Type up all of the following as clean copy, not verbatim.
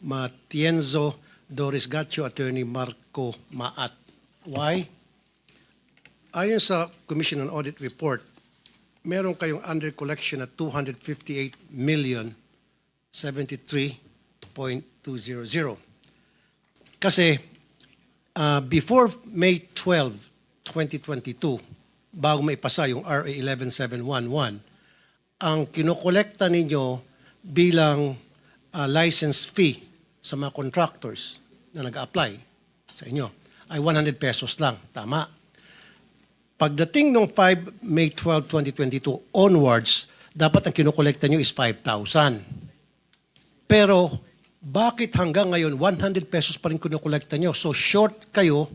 Matienzo, Doris Gatcho, Attorney Marco Maat. Why? Ayon sa Commission on Audit Report, meron kayong under collection at 258,073,200. Kasi before May 12, 2022, bago maipasa yung RA 11711, ang kinokolekta ninyo bilang license fee sa mga contractors na nag-apply sa inyo ay 100 pesos lang. Tama. Pagdating ng May 12, 2022 onwards, dapat ang kinokolekta nyo is 5,000. Pero bakit hanggang ngayon 100 pesos pa rin kinokolekta nyo? So short kayo,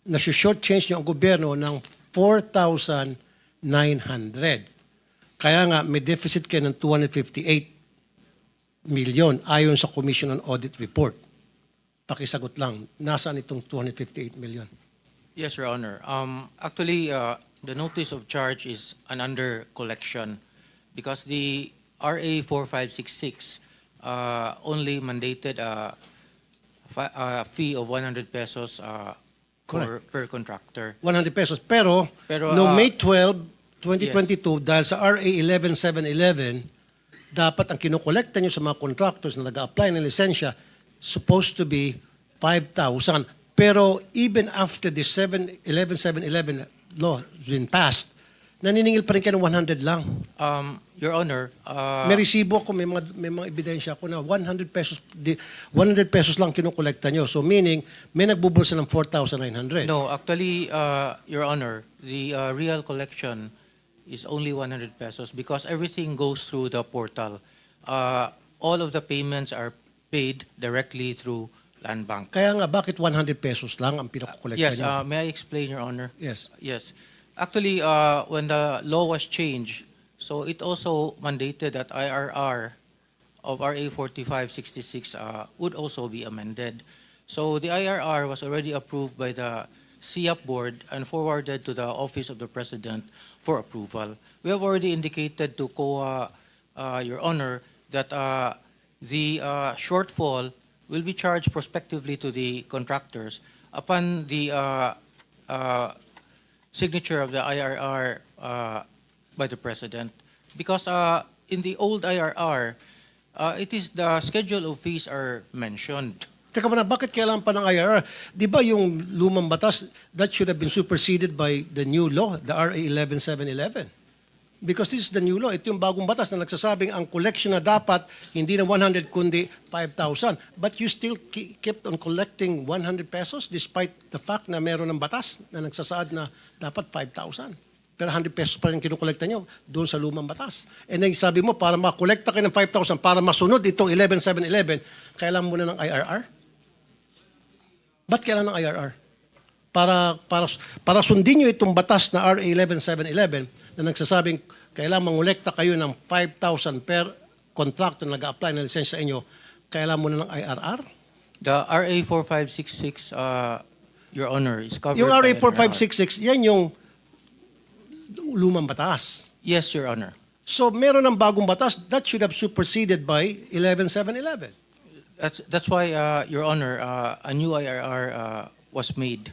nasi-short change nyo ang gobyerno ng 4,900. Kaya nga may deficit kayo ng 258 million ayon sa Commission on Audit Report. Pakisagot lang, nasaan itong 258 million? Yes, Your Honor. Actually, the notice of charge is an under collection because the RA 4566 only mandated a fee of 100 pesos per contractor. 100 pesos. Pero no May 12, 2022, dahil sa RA 11711, dapat ang kinokolekta nyo sa mga contractors na nag-apply ng lisensya supposed to be 5,000. Pero even after the 11711 law has been passed, naniningil pa rin kayo ng 100 lang. Your Honor, May resibo ako, may mga ebidensya ako na 100 pesos lang kinokolekta nyo. So meaning, may nagbubulsa ng 4,900. no, actually, Your Honor, the real collection is only 100 pesos because everything goes through the portal. All of the payments are paid directly through Land Bank. Kaya nga, bakit 100 pesos lang ang pinakukolekta Yes, nyo? may I explain, Your Honor? Yes. Yes. Actually, when the law was changed, so it also mandated that IRR of RA 4566 would also be amended. So the IRR was already approved by the CIAP board and forwarded to the Office of the President for approval. We have already indicated to COA, Your Honor, that the shortfall will be charged prospectively to the contractors upon the signature of the IRR by the President. Because in the old IRR, it is the schedule of fees are mentioned. Teka muna, bakit kailangan pa ng IRR? Di ba yung lumang batas, that should have been superseded by the new law, the RA 11711? Because this is the new law. Ito yung bagong batas na nagsasabing ang collection na dapat hindi na 100 kundi 5,000. But you still kept on collecting 100 pesos despite the fact na meron ng batas na nagsasaad na dapat 5,000. Pero 100 pesos pa rin kinukolekta nyo doon sa lumang batas. And then sabi mo, para makolekta kayo ng 5,000, para masunod itong 11711, kailangan mo na ng IRR? Ba't kailangan ng IRR? Para sundin nyo itong batas na RA 11711 na nagsasabing kailangan mangolekta kayo ng 5,000 per contractor na nag-apply ng lisensya sa inyo, kailangan mo na ng IRR? The RA 4566, Your Honor, is covered Yung by RA 4566, yan yung lumang batas. Yes, Your Honor. So meron ng bagong batas, that should have superseded by 11711. That's why, Your Honor, a new IRR was made.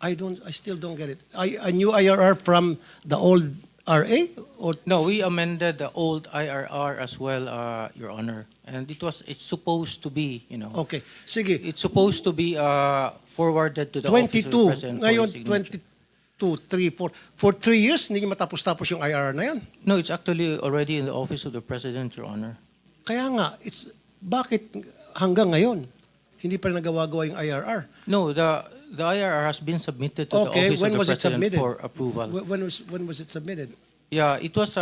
I still don't get it. A new IRR from the old RA? Or No, we amended the old IRR as well, Your Honor, and it's supposed to be, okay, sige. it's supposed to be forwarded to the Office of the 22. President for Ngayon, signature. 22, 3, 4. For 3 years, hindi nyo matapos-tapos yung IRR na yan. No, it's actually already in the Office of the President, Your Honor. Kaya nga, bakit hanggang ngayon, hindi pa rin nagawa-gawa yung IRR? No, the IRR has been submitted to the Office of the President for approval. When was it submitted? Yeah, it was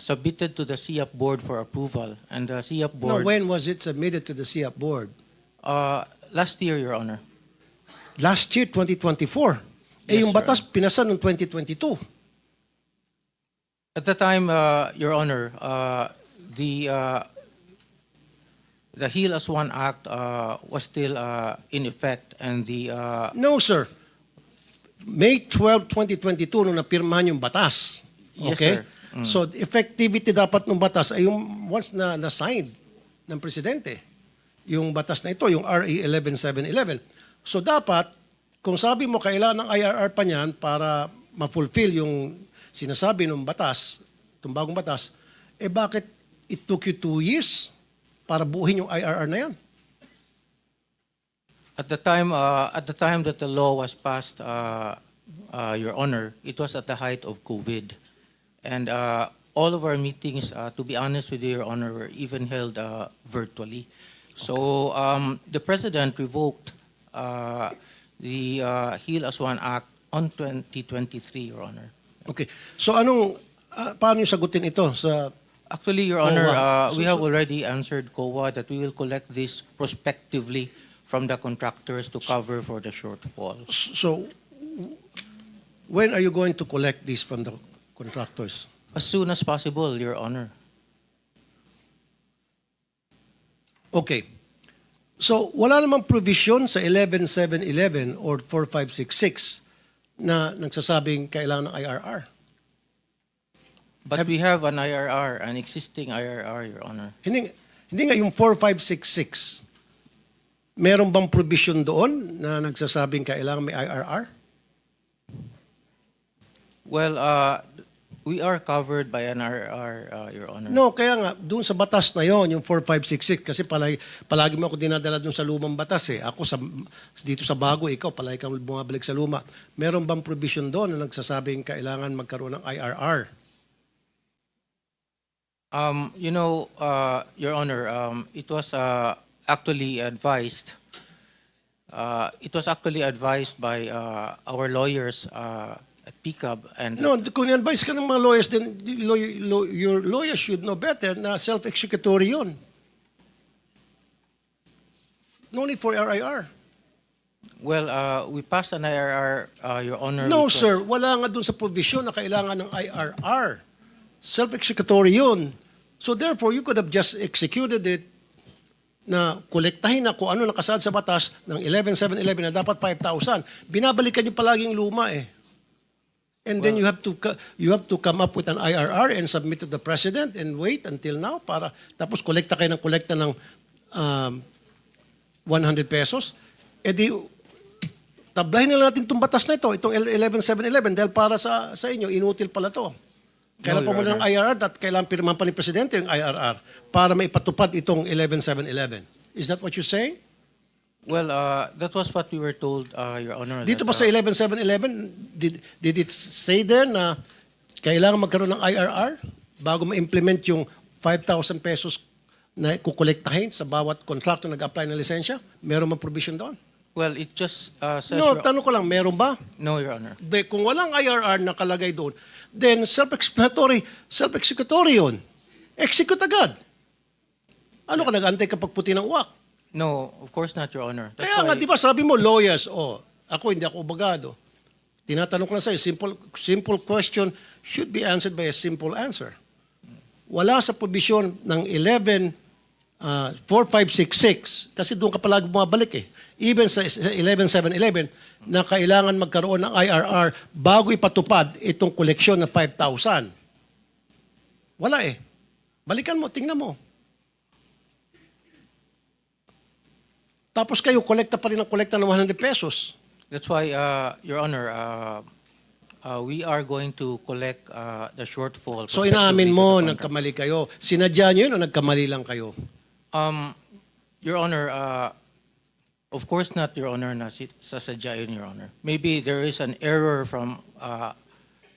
submitted to the CIAP board for approval, and the CIAP No, board when was it submitted to the CIAP board? last year, Your Honor. Last year, 2024. Yes, Yung Your batas, pinasa noong 2022. At the time, Your Honor, the HEAL as One Act was still in effect, and the No, sir. May 12, 2022, nung napirmahan yung batas. Yes, Okay? sir. So, effectivity dapat ng batas ay yung once na signed ng presidente. yung batas na ito, yung RA 11711. So dapat, kung sabi mo kailangan ng IRR pa niyan para ma-fulfill yung sinasabi ng batas, itong bagong batas, bakit it took you 2 years para buuhin yung IRR na yan? At the time that the law was passed, Your Honor, it was at the height of COVID, and all of our meetings, to be honest with you, Your Honor, were even held virtually. So the President revoked the Heal as One Act on 2023, Your Honor. Okay. So paano yung sagutin ito sa... Actually, Your Honor, COA. we have already answered COA that we will collect this prospectively from the contractors to cover for the shortfall. So, when are you going to collect this from the contractors? As soon as possible, Your Honor. Okay. So, wala namang provision sa 11711 or 4566 na nagsasabing kailangan ng IRR. But we have an IRR, an existing IRR, Your Honor. Hindi nga yung 4566. Meron bang provision doon na nagsasabing kailangan may IRR? Well, we are covered by an IRR, Your Honor. No, kaya nga, doon sa batas na yon, yung 4566, kasi palagi mo ako dinadala doon sa lumang batas eh. Ako dito sa bago, ikaw palagi kang bumabalik sa luma. Meron bang provision doon na nagsasabing kailangan magkaroon ng IRR? Your Honor, it was actually advised. It was actually advised by our lawyers at PCAB and No, kung advice ka ng mga lawyers, then your lawyers should know better na self-executory yun. No need for RIR. well, we passed an IRR, Your Honor. No, which was- sir. Wala nga doon sa provision na kailangan ng IRR. Self-executory yun. So therefore, you could have just executed it na kolektahin na kung ano nakasaad sa batas ng 11711 na dapat 5,000. Binabalikan niyo palaging luma eh. And then you have to come up with an IRR and submit to the President and wait until now para tapos kolekta kayo ng kolekta ng 100 pesos. E di tablahin na natin itong batas na ito, itong 11711 dahil para sa inyo, inutil pala to. Kailan pa Your muna ng IRR at kailan pirmahan pa ni Presidente yung IRR para maipatupad itong 11711. Is that what you're saying? Well, that was what we were told, Your Honor. Dito that, ba sa 11711, did it say there na kailangan magkaroon ng IRR bago ma-implement yung 5,000 pesos na kukolektahin sa bawat contractor nag-apply ng lisensya? Meron bang provision doon? Well, it just says... No, tanong ko lang, meron ba? No, Your Honor. Kung walang IRR nakalagay doon, then self-executory yun. Execute agad. Ano ka nag-antay kapag puti ng uwak? No, of course not, Your Honor. That's Kaya nga, why- di ba sabi mo, lawyers, ako hindi ako abogado. Tinatanong ko lang sa'yo, simple question should be answered by a simple answer. Wala sa provision ng 4566, kasi doon ka palagi bumabalik eh. Even sa 11711, na kailangan magkaroon ng IRR bago ipatupad itong koleksyon na 5,000. Wala eh. Balikan mo, tingnan mo. Tapos kayo, kolekta pa rin ng kolekta ng 100 pesos. That's why, Your Honor, we are going to collect the shortfall. So prospectively inaamin to mo, the contract. nagkamali kayo. Sinadya nyo yun o nagkamali lang kayo? Your Honor, of course not, Your Honor, na sasadya yun, Your Honor. Maybe there is an error from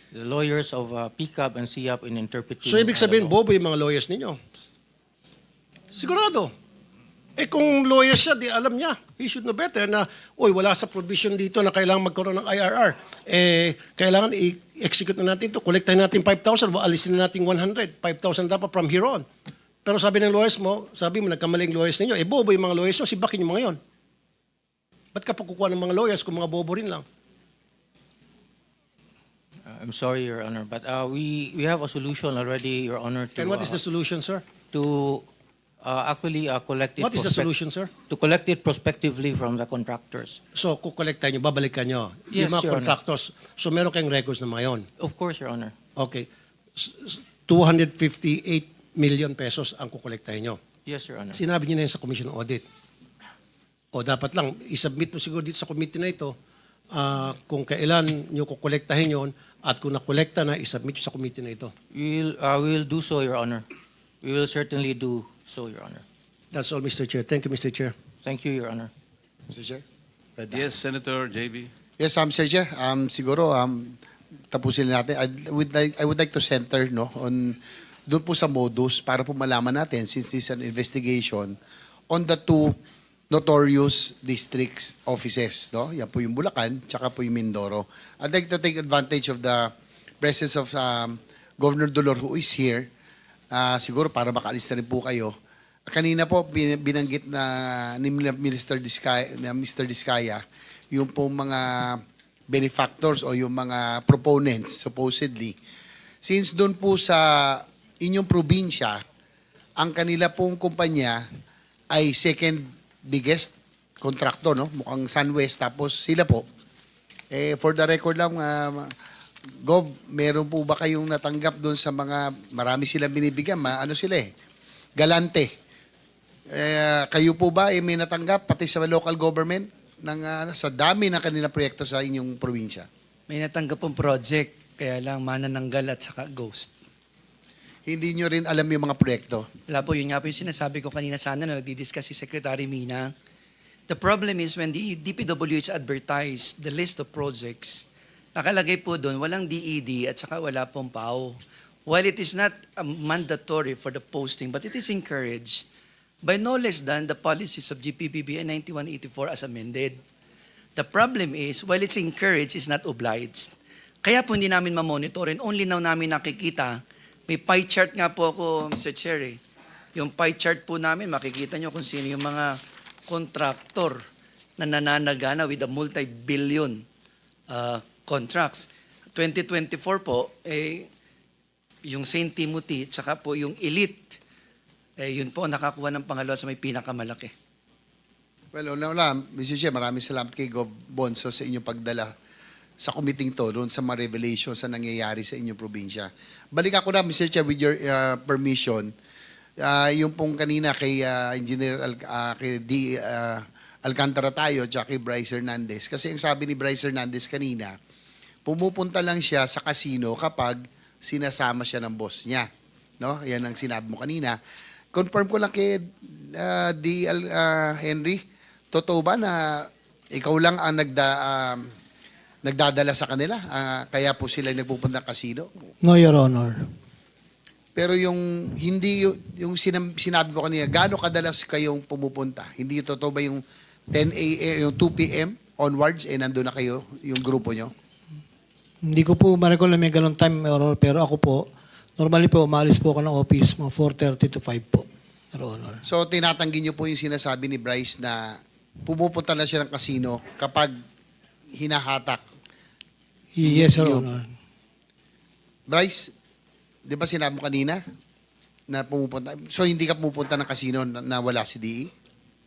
the lawyers of PCAB and CIAP in interpreting. So ibig sabihin, the law. bobo yung mga lawyers ninyo. Sigurado. Kung lawyer siya, di alam niya. He should know better na, wala sa provision dito na kailangan magkaroon ng IRR. Kailangan i-execute na natin ito. Kolektahin natin 5,000, alisin na natin 100. 5,000 dapat from here on. Pero sabi ng lawyers mo, sabi mo, nagkamaling lawyers ninyo. Bobo yung mga lawyers nyo, sibakin yung mga yon. Ba't ka kukuha ng mga lawyers kung mga bobo rin lang? I'm sorry, Your Honor, but we have a solution already, Your Honor, to, And what is the solution, sir? to actually collect it. What is the solution, sir? To collect it prospectively from the contractors. So, kukolektahin nyo, babalikan nyo. Yung Yes, mga Your Honor. contractors. So, meron kayong records na mga yun. Of course, Your Honor. Okay. 258 million pesos ang kukolektahin nyo. Yes, Your Honor. Sinabi niyo na yan sa Commission on Audit. O dapat lang, isubmit mo siguro dito sa committee na ito kung kailan nyo kukolektahin yon at kung nakolekta na, isubmit nyo sa committee na ito. We will do so, Your Honor. We will certainly do so, Your Honor. That's all, Mr. Chair. Thank you, Mr. Chair. Thank you, Your Honor. Mr. Chair? Yes, Senator JB. Yes, Mr. Chair. Siguro, tapusin natin. I would like to center no, on doon po sa modus para po malaman natin, since this is an investigation, on the two notorious districts offices. No? Yan po yung Bulacan, tsaka po yung Mindoro. I'd like to take advantage of the presence of Governor Dolor who is here. Siguro para makaalis na rin po kayo. Kanina po binanggit na ni Mr. Diskaya yung pong mga benefactors o yung mga proponents supposedly. Since doon po sa inyong probinsya, ang kanila pong kumpanya ay second biggest contractor, no? Mukhang SunWest, tapos sila po. For the record lang, Gov, meron po ba kayong natanggap doon sa mga, marami silang binibigyan, ano sila galante. Kayo po ba may natanggap, pati sa local government, sa dami ng kanilang proyekto sa inyong probinsya? May natanggap pong project, kaya lang manananggal at saka ghost. Hindi nyo rin alam yung mga proyekto? Wala po, yun nga po yung sinasabi ko kanina sana na nagdi-discuss si Secretary Mina. The problem is when the DPWH advertised the list of projects, nakalagay po doon, walang DED at saka wala pong PAO. While it is not mandatory for the posting, but it is encouraged by no less than the policies of GPPBI 9184 as amended. The problem is, while it's encouraged, it's not obliged. Kaya po hindi namin ma-monitor and only now namin nakikita. May pie chart nga po ako, Mr. Chair. Yung pie chart po namin, makikita nyo kung sino yung mga contractor na nananagana with a multi-billion contracts. 2024 po, yung St. Timothy, tsaka po yung Elite, yun po nakakuha ng pangalawa sa may pinakamalaki. Well, wala, Mr. Chair, maraming salamat kay Gov. Bonso sa inyong pagdala sa committee to doon sa mga revelations sa nangyayari sa inyong probinsya. Balik ako na, Mr. Chair, with your permission, yung pong kanina kay Engineer Alcantara tayo at kay Bryce Hernandez. Kasi ang sabi ni Bryce Hernandez kanina, pumupunta lang siya sa casino kapag sinasama siya ng boss niya. No? Yan ang sinabi mo kanina. Confirm ko lang kay Henry, totoo ba na ikaw lang ang nagdadala sa kanila? Kaya po sila nagpupunta ng casino? No, Your Honor. Pero yung hindi yung sinabi ko kanina, gaano kadalas kayong pumupunta? Hindi totoo ba yung 10 a.m., yung 2 p.m. onwards, nandun na kayo, yung grupo nyo? Hindi ko po ma-recall na may ganun time, Your Honor, pero ako po, normally po, umalis po ako ng office mga 4:30 to 5 po, Your Honor. So, tinatanggi nyo po yung sinasabi ni Bryce na pumupunta na siya ng casino kapag hinahatak. Yes, Your Honor. Bryce, di ba sinabi mo kanina na pumupunta? So, hindi ka pumupunta ng casino na wala si DE?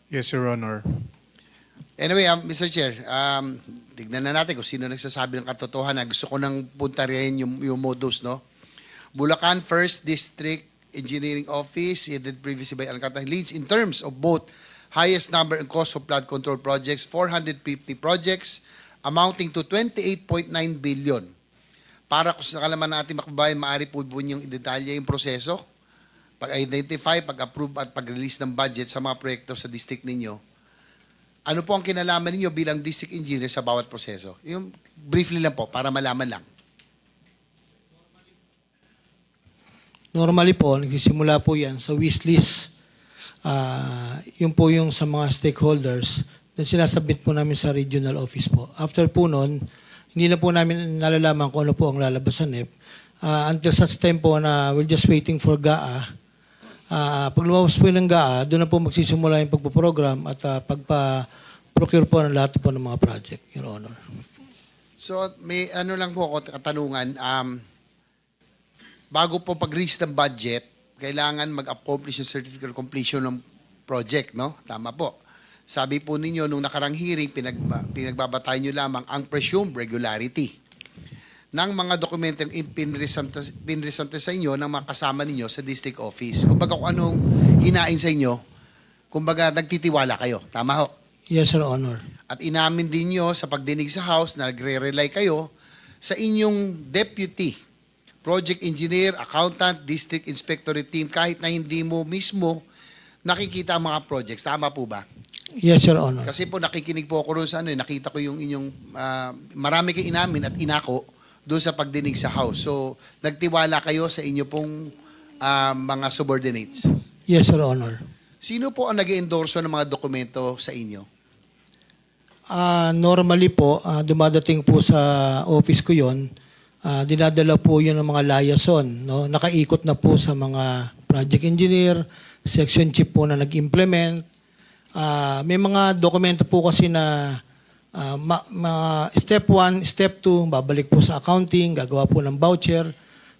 Yes, Your Honor. Anyway, Mr. Chair, tignan na natin kung sino nagsasabi ng katotohanan. Gusto ko nang puntarin yung modus, no? Bulacan 1st District Engineering Office, headed previously by Alcantara, leads in terms of both highest number and cost of flood control projects, 450 projects, amounting to 28.9 billion. Para kung sa kalaman natin makabayan, maaari po yung detalye yung proseso, pag-identify, pag-approve at pag-release ng budget sa mga proyekto sa district ninyo. Ano po ang kinalaman ninyo bilang district engineer sa bawat proseso? Yung briefly lang po, para malaman lang. Normally po, nagsisimula po yan sa wishlist. Yun po yung sa mga stakeholders. Then sinasubmit po namin sa regional office po. After po nun, hindi na po namin nalalaman kung ano po ang lalabas sa NEP. Until such time po na we're just waiting for GAA. Pag lumabas po ng GAA, doon na po magsisimula yung pagpaprogram at pagpa-procure po ng lahat po ng mga project, Your Honor. So, may ano lang po ako katanungan. Bago po pag-reach ng budget, kailangan mag-accomplish yung certificate of completion ng project, no? Tama po. Sabi po ninyo, nung nakarang hearing, pinagbabatayan nyo lamang ang presumed regularity. ng mga dokumentong pinresente sa inyo ng mga kasama ninyo sa district office. Kumbaga kung anong hinain sa inyo, kumbaga nagtitiwala kayo. Tama ho? Yes, Your Honor. At inamin din nyo sa pagdinig sa House na nagre-rely kayo sa inyong deputy, project engineer, accountant, district inspectorate team, kahit na hindi mo mismo nakikita ang mga projects. Tama po ba? Yes, Your Honor. Kasi po nakikinig po ako doon sa nakita ko yung inyong, marami kayo inamin at inako doon sa pagdinig sa House. So, nagtiwala kayo sa inyo pong mga subordinates. Yes, Your Honor. Sino po ang nag-endorso ng mga dokumento sa inyo? Normally po, dumadating po sa office ko yon, dinadala po yun ng mga liaison. No? Nakaikot na po sa mga project engineer, section chief po na nag-implement. May mga dokumento po kasi na step 1, step 2, babalik po sa accounting, gagawa po ng voucher,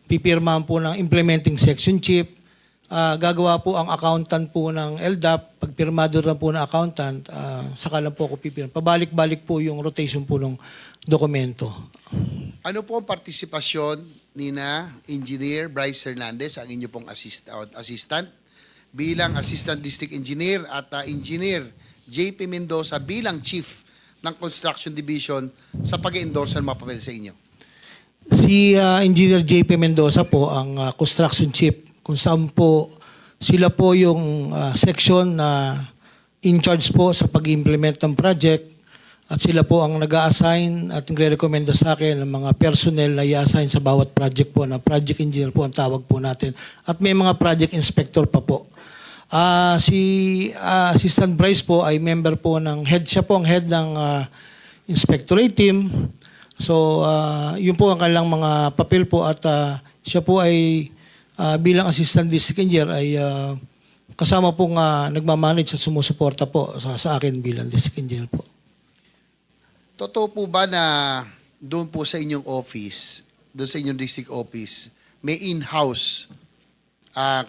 pipirmahan po ng implementing section chief, gagawa po ang accountant po ng LDAP, pagpirmado lang po ng accountant, saka lang po ako pipirma. Pabalik-balik po yung rotation po ng dokumento. Ano po ang partisipasyon ni na Engineer Bryce Hernandez, ang inyo pong assistant, bilang Assistant District Engineer at Engineer JP Mendoza bilang Chief ng Construction Division sa pag-endorse ng mga papel sa inyo? Si Engineer JP Mendoza po ang construction chief, kung saan po sila po yung section na in charge po sa pag-implement ng project at sila po ang nag-a-assign at nagre-recommenda sa akin ng mga personnel na i-assign sa bawat project po na project engineer po ang tawag po natin. At may mga project inspector pa po. Si Assistant Bryce po ay member po ng head, siya po ang head ng inspectorate team. So, yun po ang kanilang mga papel po at siya po ay bilang Assistant District Engineer ay kasama pong nagmamanage at sumusuporta po sa akin bilang District Engineer po. Totoo po ba na doon po sa inyong office, doon sa inyong district office, may in-house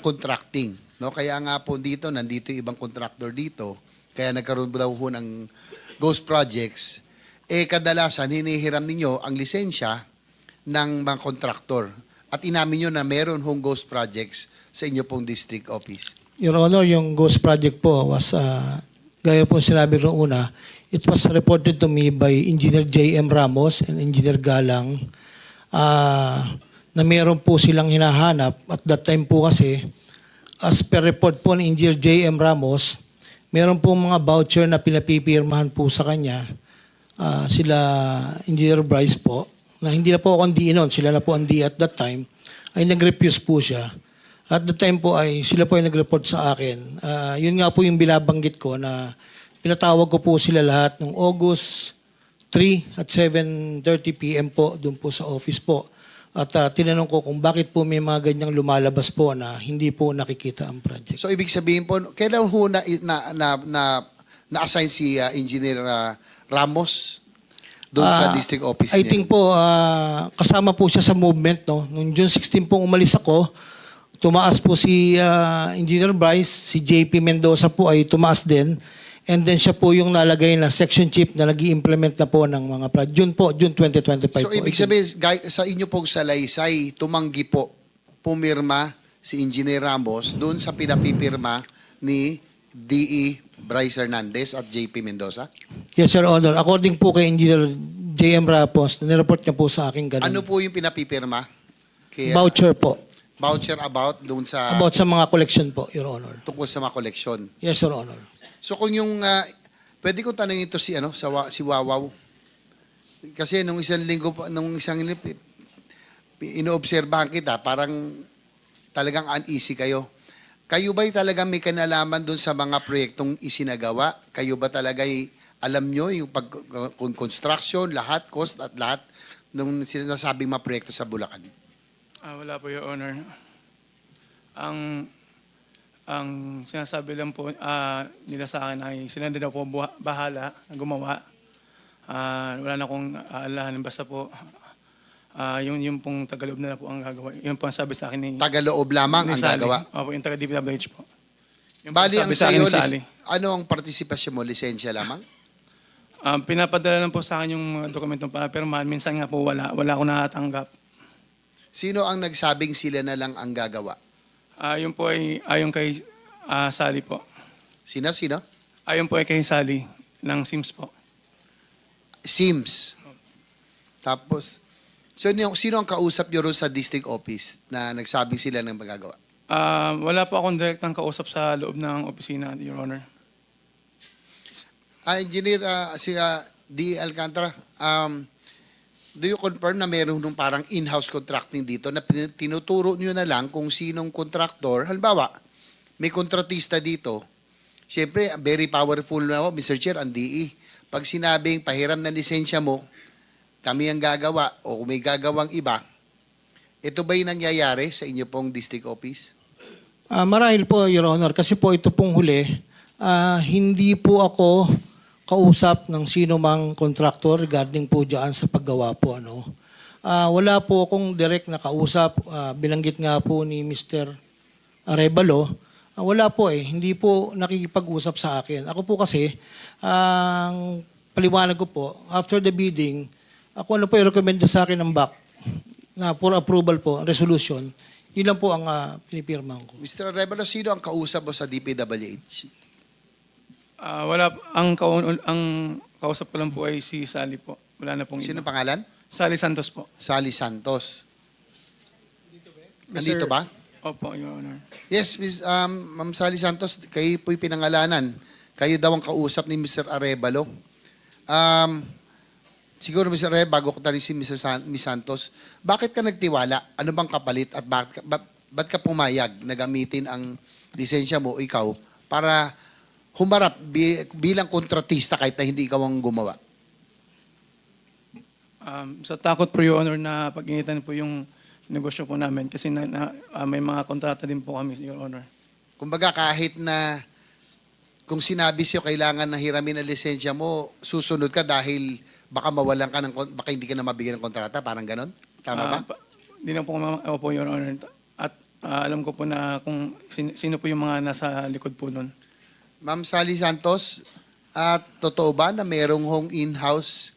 contracting? No? Kaya nga po dito, nandito yung ibang contractor dito, kaya nagkaroon daw po ng ghost projects, kadalasan hinihiram ninyo ang lisensya ng mga contractor. At inamin nyo na meron hong ghost projects sa inyo pong district office. Your Honor, yung ghost project po was, gaya po sinabi noong una, it was reported to me by Engineer J.M. Ramos and Engineer Galang na meron po silang hinahanap. At that time po kasi, as per report po ni Engineer J.M. Ramos, meron po mga voucher na pinapipirmahan po sa kanya. Sila Engineer Bryce po, na hindi na po ako ang DE noon, sila na po ang DE at that time, ay nag-refuse po siya. At that time po ay sila po ay nag-report sa akin. Yun nga po yung binabanggit ko na pinatawag ko po sila lahat noong August 3 at 7:30 p.m. po doon po sa office po. At tinanong ko kung bakit po may mga ganyang lumalabas po na hindi po nakikita ang project. So ibig sabihin po, kailan ho na-assign si Engineer Ramos doon sa district office I niya? think po, kasama po siya sa movement. No? Noong June 16 pong umalis ako, tumaas po si Engineer Bryce, si JP Mendoza po ay tumaas din. And then siya po yung nalagay na section chief na nag-i-implement na po ng mga project. June 2025 So po. ibig sabihin, sa inyo pong salaysay, tumanggi po, pumirma si Engineer Ramos doon sa pinapipirma ni DE Bryce Hernandez at JP Mendoza? Yes, Your Honor. According po kay Engineer J.M. Ramos, nireport niya po sa akin ganun. Ano po yung pinapipirma? Kaya, Voucher po. voucher about doon sa About sa mga collection po, Your Honor. tungkol sa mga koleksyon. Yes, Your Honor. So kung yung pwede kong tanongin ito si si Wawaw. Kasi nung isang linggo inoobserbahan kita, parang talagang uneasy kayo. Kayo ba'y talagang may kanalaman doon sa mga proyektong isinagawa? Kayo ba talaga'y alam nyo yung construction, lahat, cost at lahat ng sinasabing mga proyekto sa Bulacan? Wala po, Your Honor. Ang sinasabi lang po nila sa akin ay sila din daw po bahala na gumawa. Wala na akong aalahan. Basta po, yung pong Tagaloob na po ang gagawa. Yung po ang sabi sa akin ni Tagaloob lamang ang Sally. gagawa? Opo, yung taga-DPWH po. Yung Bali, sabi ang sa akin sa'yo, ni Sally. ano ang partisipasyon mo? Lisensya lamang? Pinapadala lang po sa akin yung mga dokumentong papirmahan. Minsan nga po wala akong natatanggap. Sino ang nagsabing sila na lang ang gagawa? Yun po ay ayon kay Sally po. Sino? Ayon po ay kay Sally ng Sims po. Sims. Tapos, sino ang kausap nyo ron sa district office na nagsabing sila ng magagawa? Wala po akong direktang kausap sa loob ng opisina, Your Honor. Engineer, D. Alcantara, do you confirm na meron nung parang in-house contracting dito na tinuturo nyo na lang kung sinong contractor? Halimbawa, may kontratista dito. Siyempre, very powerful na Mr. Chair, ang DE. Pag sinabing pahiram na lisensya mo, kami ang gagawa o kung may gagawang iba, ito ba yung nangyayari sa inyo pong district office? Marahil po, Your Honor, kasi po ito pong huli, hindi po ako kausap ng sino mang contractor regarding po dyan sa paggawa po. Wala po akong direct na kausap. Bilanggit nga po ni Mr. Arevalo, wala po hindi po nakikipag-usap sa akin. Ako po kasi, ang paliwanag ko po, after the bidding, ako ano po i-recommend sa akin ng BAC na for approval po, resolution, yun lang po ang pinipirmahan ko. Mr. Arevalo, sino ang kausap mo sa DPWH? Wala, ang kausap ko lang po ay si Sally po. Wala na pong Sino iba. pangalan? Sally Santos po. Sally Santos. Nandito ba? Opo, Your Honor. Yes, Ma'am Sally Santos, kayo po'y pinangalanan. Kayo daw ang kausap ni Mr. Arevalo. Siguro, Mr. Arevalo, bago ko tali si Miss Santos, bakit ka nagtiwala? Ano bang kapalit at ba't ka pumayag na gamitin ang lisensya mo, ikaw, para humarap bilang kontratista kahit na hindi ikaw ang gumawa? Sa takot po, Your Honor, na pag-initan po yung negosyo po namin kasi may mga kontrata din po kami, Your Honor. Kumbaga, kahit na kung sinabi sa'yo kailangan na hiramin ang lisensya mo, susunod ka dahil baka mawalan ka baka hindi ka na mabigyan ng kontrata, parang ganon? Tama ba? Hindi na po, opo, Your Honor. At alam ko po na kung sino po yung mga nasa likod po nun. Ma'am Sally Santos, totoo ba na merong hong in-house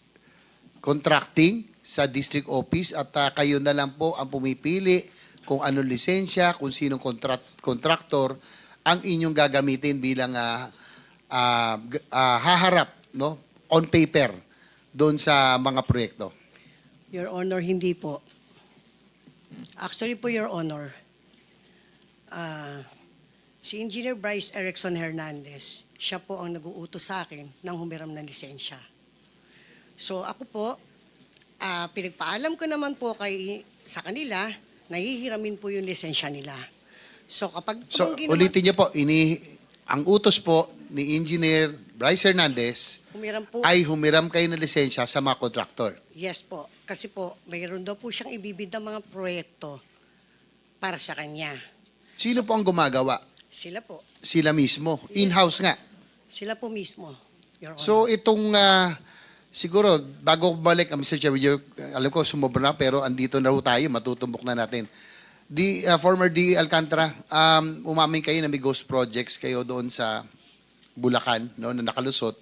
contracting sa district office at kayo na lang po ang pumipili kung anong lisensya, kung sinong contractor ang inyong gagamitin bilang haharap on paper doon sa mga proyekto? Your Honor, hindi po. Actually po, Your Honor, si Engineer Bryce Erickson Hernandez, siya po ang nag-uutos sa akin ng humiram ng lisensya. So ako po, pinagpaalam ko naman po sa kanila, nahihiramin po yung lisensya nila. So kapag... So, ulitin niyo po, ang utos po ni Engineer Bryce Hernandez Humiram po. ay humiram kayo ng lisensya sa mga kontraktor. Yes po. Kasi po, mayroon daw po siyang ibibid ng mga proyekto para sa kanya. Sino po ang gumagawa? Sila po. Sila mismo. In-house nga. Sila po mismo, Your Honor. So itong siguro bago balik Mr. Chair, alam ko sumobra na pero andito na rin tayo, matutumbok na natin. Former D. Alcantara, umamin kayo na may ghost projects kayo doon sa Bulacan, na nakalusot.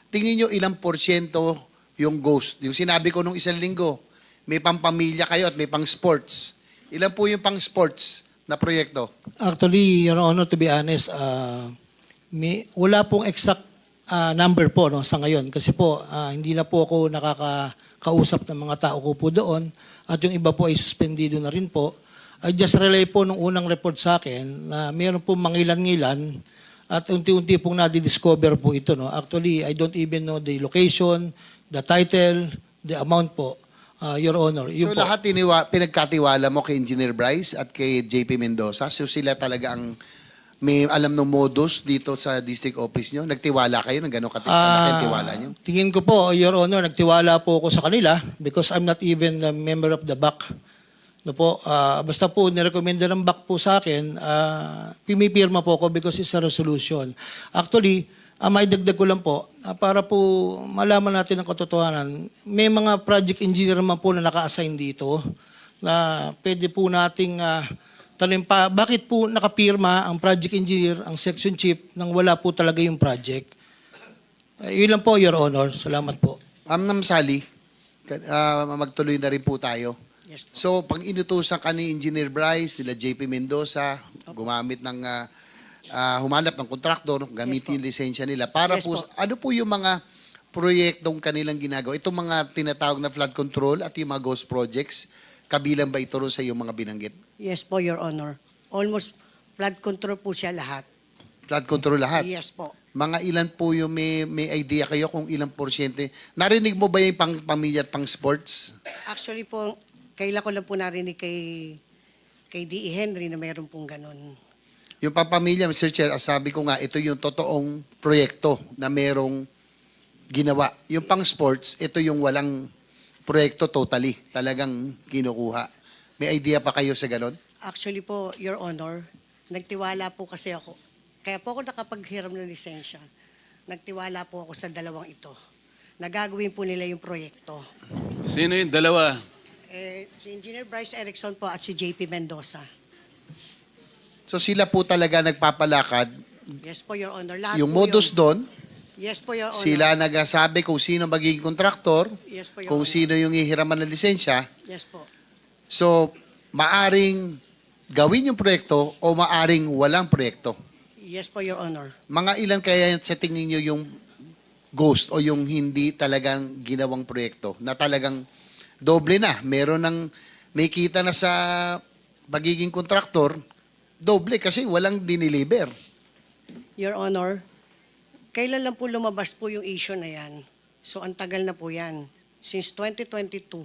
Tingin nyo ilang porsyento yung ghost? Yung sinabi ko nung isang linggo, may pampamilya kayo at may pang sports. Ilan po yung pang sports na proyekto? Actually, Your Honor, to be honest, wala pong exact number po sa ngayon. Kasi po, hindi na po ako nakakausap ng mga tao ko po doon. At yung iba po ay suspendido na rin po. I just relay po nung unang report sa akin na mayroon po mangilan-ngilan at unti-unti pong nadidiscover po ito. Actually, I don't even know the location, the title, the amount po, Your Honor. So lahat pinagkatiwala mo kay Engineer Bryce at kay JP Mendoza. So sila talaga ang may alam ng modus dito sa district office nyo? Nagtiwala kayo ng gano'ng tiwala nyo? Tingin ko po, Your Honor, nagtiwala po ako sa kanila because I'm not even a member of the BAC. Basta po nirekomenda ng BAC po sa akin, pimipirma po ako because it's a resolution. Actually, may dagdag ko lang po, para po malaman natin ang katotohanan, may mga project engineer naman po na naka-assign dito na pwede po nating tanong pa, bakit po nakapirma ang project engineer, ang section chief, nang wala po talaga yung project? Yun lang po, Your Honor. Salamat po. Ma'am Sally, magtuloy na rin po tayo. Yes po. So, pag inutusan ka ni Engineer Bryce, nila JP Mendoza, gumamit ng, humanap ng kontraktor, gamitin yung lisensya nila. Para Yes po, po. ano po yung mga proyektong kanilang ginagawa? Itong mga tinatawag na flood control at yung mga ghost projects, kabilang ba ito rin sa yung mga binanggit? Yes po, Your Honor. Almost flood control po siya lahat. Flood control lahat? Yes po. Mga ilan po yung may idea kayo kung ilang porsyente? Narinig mo ba yung pang pamilya at pang sports? Actually po, kailan ko lang po narinig kay D.E. Henry na meron pong ganun. Yung papamilya, Mr. Chair, sabi ko nga, ito yung totoong proyekto na merong ginawa. Yung pang sports, ito yung walang proyekto totally. Talagang kinukuha. May idea pa kayo sa ganon? Actually po, Your Honor, nagtiwala po kasi ako. Kaya po ako nakapaghiram ng lisensya. Nagtiwala po ako sa dalawang ito. Nagagawin po nila yung proyekto. Sino yung dalawa? Si Engineer Bryce Erickson po at si JP Mendoza. So sila po talaga nagpapalakad. Yes po, Your Honor. Lahat Yung po modus yun. doon, Yes po, Your Honor. sila nagsasabi kung sino magiging kontraktor, Yes po, Your kung Honor. sino yung ihiraman ng lisensya. Yes po. So, maaring gawin yung proyekto o maaring walang proyekto. Yes po, Your Honor. Mga ilan kaya sa tingin nyo yung ghost o yung hindi talagang ginawang proyekto na talagang doble na. Meron ng may kita na sa pagiging kontraktor, doble kasi walang diniliber. Your Honor, kailan lang po lumabas po yung issue na yan? So, ang tagal na po yan. Since 2022,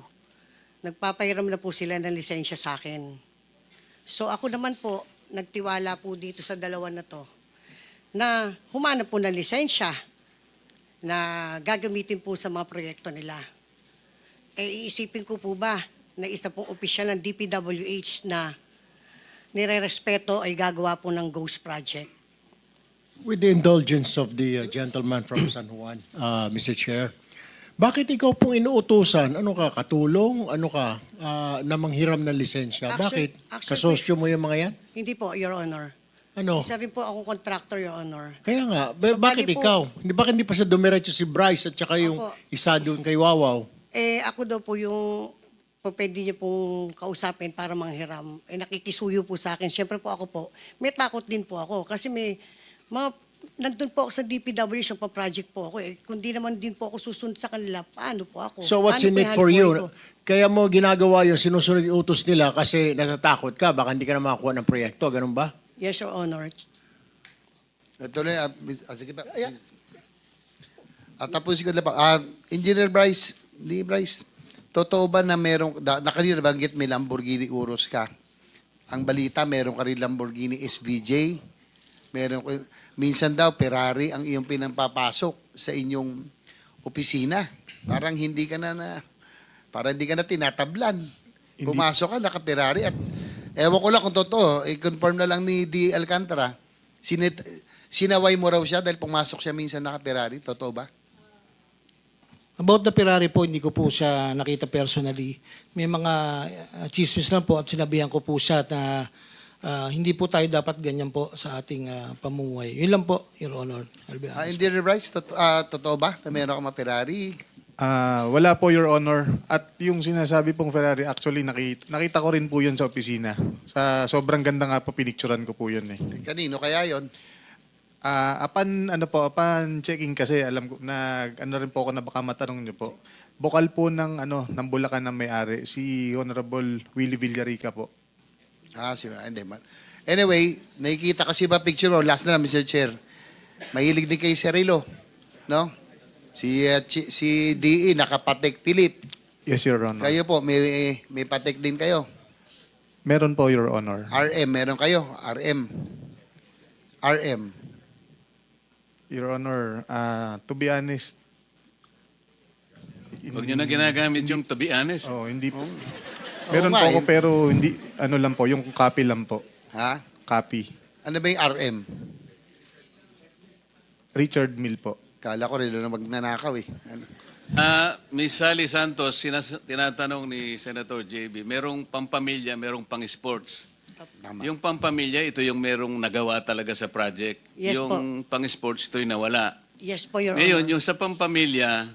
nagpapahiram na po sila ng lisensya sa akin. So, ako naman po, nagtiwala po dito sa dalawa na to, na humanap po ng lisensya na gagamitin po sa mga proyekto nila. Iisipin ko po ba na isa pong opisyal ng DPWH na nire-respeto ay gagawa po ng ghost project? With the indulgence of the gentleman from San Juan, Mr. Chair, bakit ikaw pong inuutusan? Ano ka, katulong? Ano ka, na manghiram ng lisensya? Actually- Bakit? actually- Kasosyo mo yung mga yan? Hindi po, Your Honor. Ano? Isa rin po akong contractor, Your Honor. Kaya nga, So, bakit bali po- ikaw? Bakit hindi pa sa dumiretso si Bryce at saka yung Opo. isa doon kay Wawaw? Ako daw po yung pwede niyo pong kausapin para manghiram. Nakikisuyo po sa akin. Siyempre po ako po, may takot din po ako. Kasi may mga, nandun po ako sa DPW, siya pa project po ako. Kung di naman din po ako susunod sa kanila, paano po ako? So what's Paano in po it yung for hanap you? buhay ko? Kaya mo ginagawa yung sinusunod yung utos nila kasi natatakot ka, baka hindi ka na makakuha ng proyekto, ganun ba? Yes, Your Honor. Ito na, sige pa. Tapusin ko na pa. Engineer Bryce, totoo ba na merong, nakanina banggit may Lamborghini Urus ka? Ang balita, meron ka rin Lamborghini SVJ. Minsan daw, Ferrari ang iyong pinampapasok sa inyong opisina. Parang hindi ka parang hindi ka na tinatablan. Pumasok ka, naka-Ferrari at ewan ko lang kung totoo, i-confirm na lang ni D. Alcantara, sinaway mo raw siya dahil pumasok siya minsan naka-Ferrari. Totoo ba? About the Ferrari po, hindi ko po siya nakita personally. May mga chismis lang po at sinabihan ko po siya na hindi po tayo dapat ganyan po sa ating pamumuhay. Yun lang po, Your Honor. I'll be honest. Engineer Bryce, totoo ba na meron ka ma-Ferrari? Wala po, Your Honor. At yung sinasabi pong Ferrari, actually, nakita ko rin po yun sa opisina. Sobrang ganda nga po, pinicturan ko po yun eh. Kanino kaya yon? Upon checking kasi, alam ko, rin po ako na baka matanong niyo po. Bukal po ng Bulacan ng may-ari, si Honorable Willie Villarica po. Hindi man. Anyway, nakikita kasi ba picture mo? Last na lang, Mr. Chair. Mahilig din kay Cirilo. No? Si DE, nakapatek Philip. Yes, Your Honor. Kayo po, may patek din kayo. Meron po, Your Honor. RM, meron kayo. RM. Your Honor, to be honest, Huwag nyo na ginagamit yung to be honest. hindi po. Meron nga, po ako eh. pero hindi, lang po, yung copy lang po. Ha? Copy. Ano ba yung RM? Richard Mill po. Kala ko rin na magnanakaw eh. Ano? Miss Sally Santos, tinatanong ni Senator JB, merong pampamilya, merong pang-sports. Tama. Yung pampamilya, ito yung merong nagawa talaga sa project. Yes yung pang-sports, ito yung nawala. Yes po, Your Ngayon, Honor. yung sa pampamilya,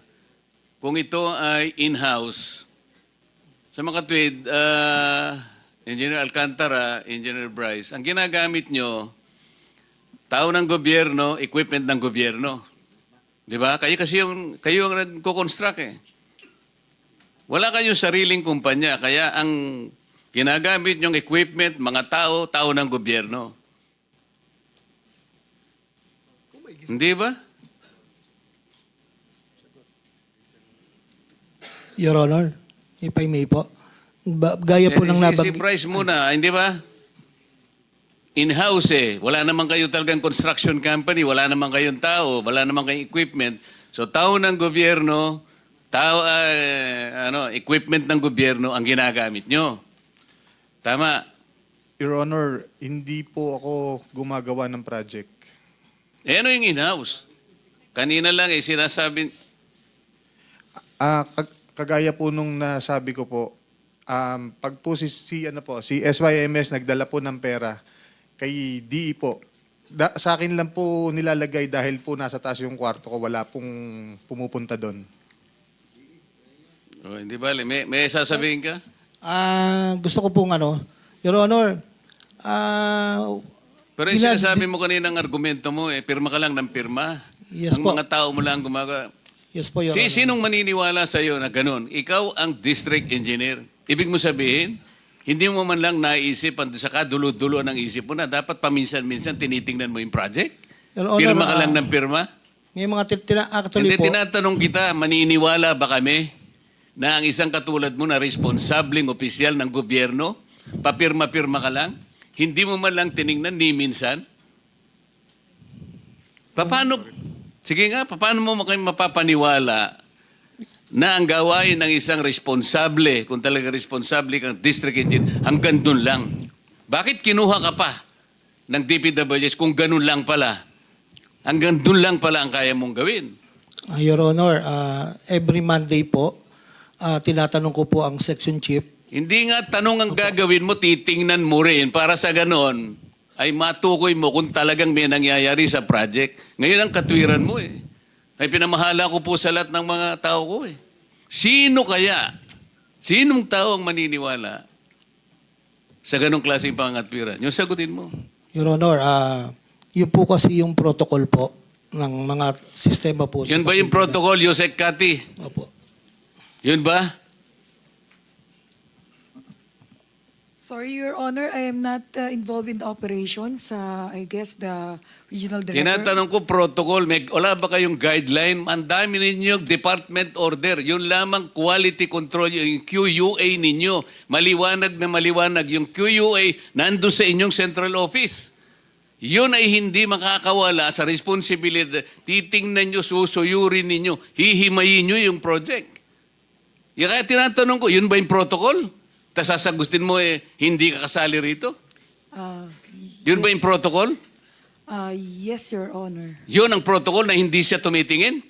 kung ito ay in-house, sa mga tweed, Engineer Alcantara, Engineer Bryce, ang ginagamit nyo, tao ng gobyerno, equipment ng gobyerno. Di ba? Kayo ang nagko-construct eh. Wala kayong sariling kumpanya, kaya ang ginagamit nyong equipment, mga tao, tao ng gobyerno. Hindi ba? Your Honor, if I may po. Gaya po ng Si nabag... Bryce muna, hindi ba? In-house eh. Wala naman kayo talagang construction company, wala naman kayong tao, wala naman kayong equipment. So tao ng gobyerno, equipment ng gobyerno ang ginagamit nyo. Tama. Your Honor, hindi po ako gumagawa ng project. Eh ano yung in-house? Kanina lang sinasabi, Kagaya po nung nasabi ko po, pag po si SYMS nagdala po ng pera kay DE po, sa akin lang po nilalagay dahil po nasa taas yung kwarto ko, wala pong pumupunta doon. oh, hindi ba? May sasabihin ka? gusto ko pong Your Honor, Pero yung sinasabi mo kaninang argumento mo, pirma ka lang ng pirma. Yes ang po. mga tao mo lang gumagawa. Yes po, Your Honor. Sinong maniniwala sa iyo na ganun? Ikaw ang district engineer. Ibig mo sabihin, hindi mo man lang naisip, sa kadulo-dulo ng isip mo na dapat paminsan-minsan tinitingnan mo yung project? Your Honor, Pirma ka lang ng pirma? May mga actually Hindi, po, tinatanong kita, maniniwala ba kami na ang isang katulad mo na responsableng opisyal ng gobyerno, papirma-pirma ka lang, hindi mo man lang tiningnan ni minsan? Sige nga, paano mo kayo mapapaniwala na ang gawain ng isang responsable, kung talaga responsable kang district engineer, hanggang dun lang? Bakit kinuha ka pa ng DPWH kung ganun lang pala? Hanggang dun lang pala ang kaya mong gawin. Your Honor, every Monday po, tinatanong ko po ang section chief. Hindi nga tanong ang gagawin mo, titingnan mo rin para sa ganon ay matukoy mo kung talagang may nangyayari sa project. Ngayon ang katwiran mo eh. Ay pinamahala ko po sa lahat ng mga tao ko eh. Sino kaya? Sinong tao ang maniniwala sa ganong klaseng pangatwiran? Yung sagutin mo. Your Honor, yun po kasi yung protocol po ng mga sistema po. Yun ba yung protocol, Yusek Kati? Opo. Yun ba? Sorry, Your Honor, I am not involved in the operations. I guess the regional director. Tinatanong ko protocol, wala ba kayong guideline? Ang dami ninyo department order. Yun lamang quality control, yung QUA ninyo. Maliwanag na maliwanag. Yung QUA nandun sa inyong central office. Yun ay hindi makakawala sa responsibilidad. Titingnan nyo, susuyurin ninyo, hihimayin nyo yung project. Kaya tinatanong ko, yun ba yung protocol? Tapos sasagutin mo hindi ka kasali rito? Yun ba yung protocol? Yes, Your Honor. Yun ang protocol na hindi siya tumitingin?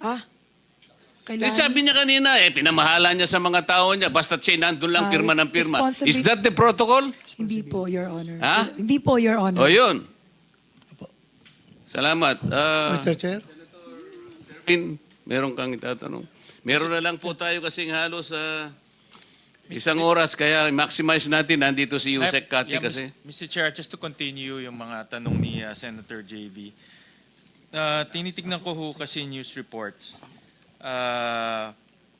Kailangan, Sabi niya kanina, pinamahala niya sa mga tao niya, basta siya nandun lang pirma ng pirma. Is responsibility- that the protocol? Hindi po, Your Honor. Ha? Hindi po, Your Honor. O yun. Salamat. Mr. Chair? Meron kang itatanong. Meron na lang po tayo kasing halos sa isang oras, kaya maximize natin. Nandito si Yusek Kati kasi. Mr. Chair, just to continue yung mga tanong ni Senator JV. Tinitignan ko ho kasi news reports.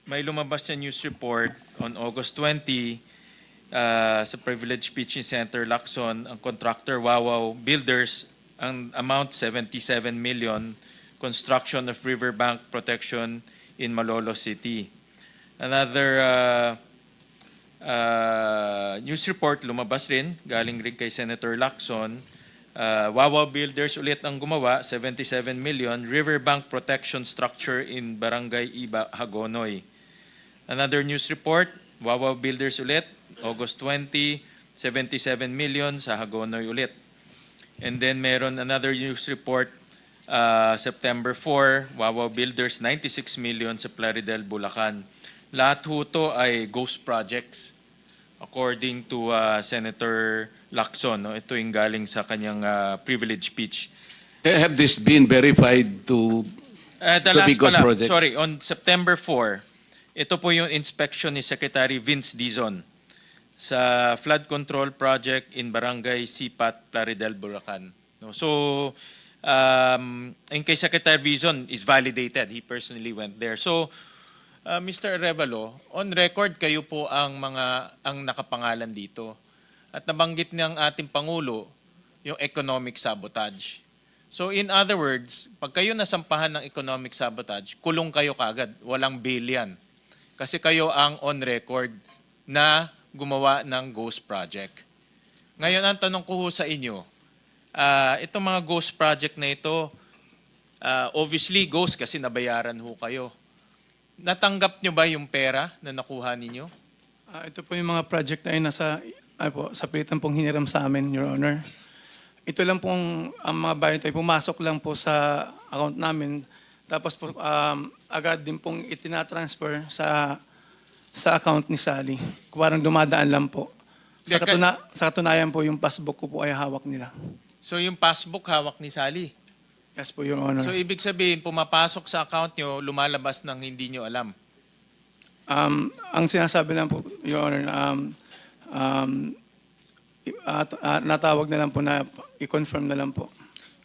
May lumabas na news report on August 20 sa Privilege Pitching Center, Lacson, ang contractor Wawaw Builders, ang amount 77 million, construction of riverbank protection in Malolo City. Another news report lumabas rin, galing rin kay Senator Lacson. Wawaw Builders ulit ang gumawa, 77 million, riverbank protection structure in Barangay Iba, Hagonoy. Another news report, Wawaw Builders ulit, August 20, 77 million sa Hagonoy ulit. And then meron another news report, September 4, Wawaw Builders, 96 million sa Plaridel, Bulacan. Lahat ho to ay ghost projects according to Senator Lacson. No? Ito yung galing sa kanyang privilege speech. Have this been verified to The to be last ghost pala, projects. sorry, on September 4, ito po yung inspection ni Secretary Vince Dizon sa flood control project in Barangay Sipat, Plaridel, Bulacan. No, so, in case Secretary Dizon is validated, he personally went there. So, Mr. Arevalo, on record kayo po ang nakapangalan dito. At nabanggit ng ating Pangulo yung economic sabotage. So in other words, pag kayo nasampahan ng economic sabotage, kulong kayo kagad, walang bail yan. Kasi kayo ang on record na gumawa ng ghost project. Ngayon, ang tanong ko ho sa inyo, itong mga ghost project na ito, obviously ghost kasi nabayaran ho kayo. Natanggap nyo ba yung pera na nakuha ninyo? Ito po yung mga project na yun sa pilitan pong hiniram sa amin, Your Honor. Ito lang pong ang mga bayan tayo pumasok lang po sa account namin. Tapos po agad din pong itinatransfer sa account ni Sally. Parang dumadaan lang po. Sa katunayan po yung passbook ko po ay hawak nila. So yung passbook hawak ni Sally. Yes po, Your Honor. So ibig sabihin, pumapasok sa account nyo, lumalabas ng hindi nyo alam. Ang sinasabi lang po, Your Honor, natawag na lang po na i-confirm na lang po.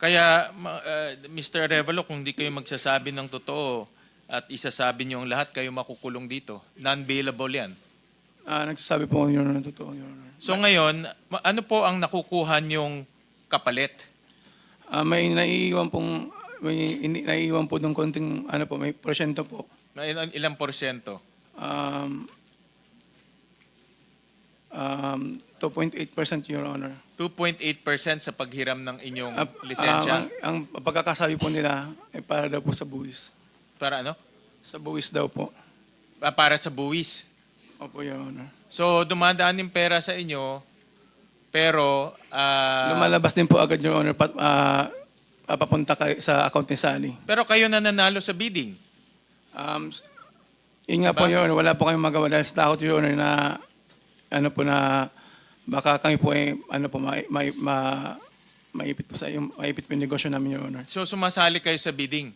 Kaya, Mr. Arevalo, kung di kayo magsasabi ng totoo at isasabi nyo ang lahat, kayo makukulong dito. Non-bailable yan. Nagsasabi po, Your Honor, totoo, Your Honor. So ngayon, ano po ang nakukuha nyong kapalit? May naiiwan po ng konting, may porsyento po. Ilang porsyento? 2.8%, Your Honor. 2.8% sa paghiram ng inyong lisensya. Ang pagkakasabi po nila ay para daw po sa buwis. Para ano? Sa buwis daw po. Para sa buwis. Opo, Your Honor. So dumadaan yung pera sa inyo, pero Lumalabas din po agad, Your Honor, papunta sa account ni Sally. pero kayo na nanalo sa bidding. Yun nga po, Your Honor, wala po kayong magawa dahil sa takot, Your Honor, na na baka kami po ay maipit po maipit po yung negosyo namin, Your Honor. So sumasali kayo sa bidding.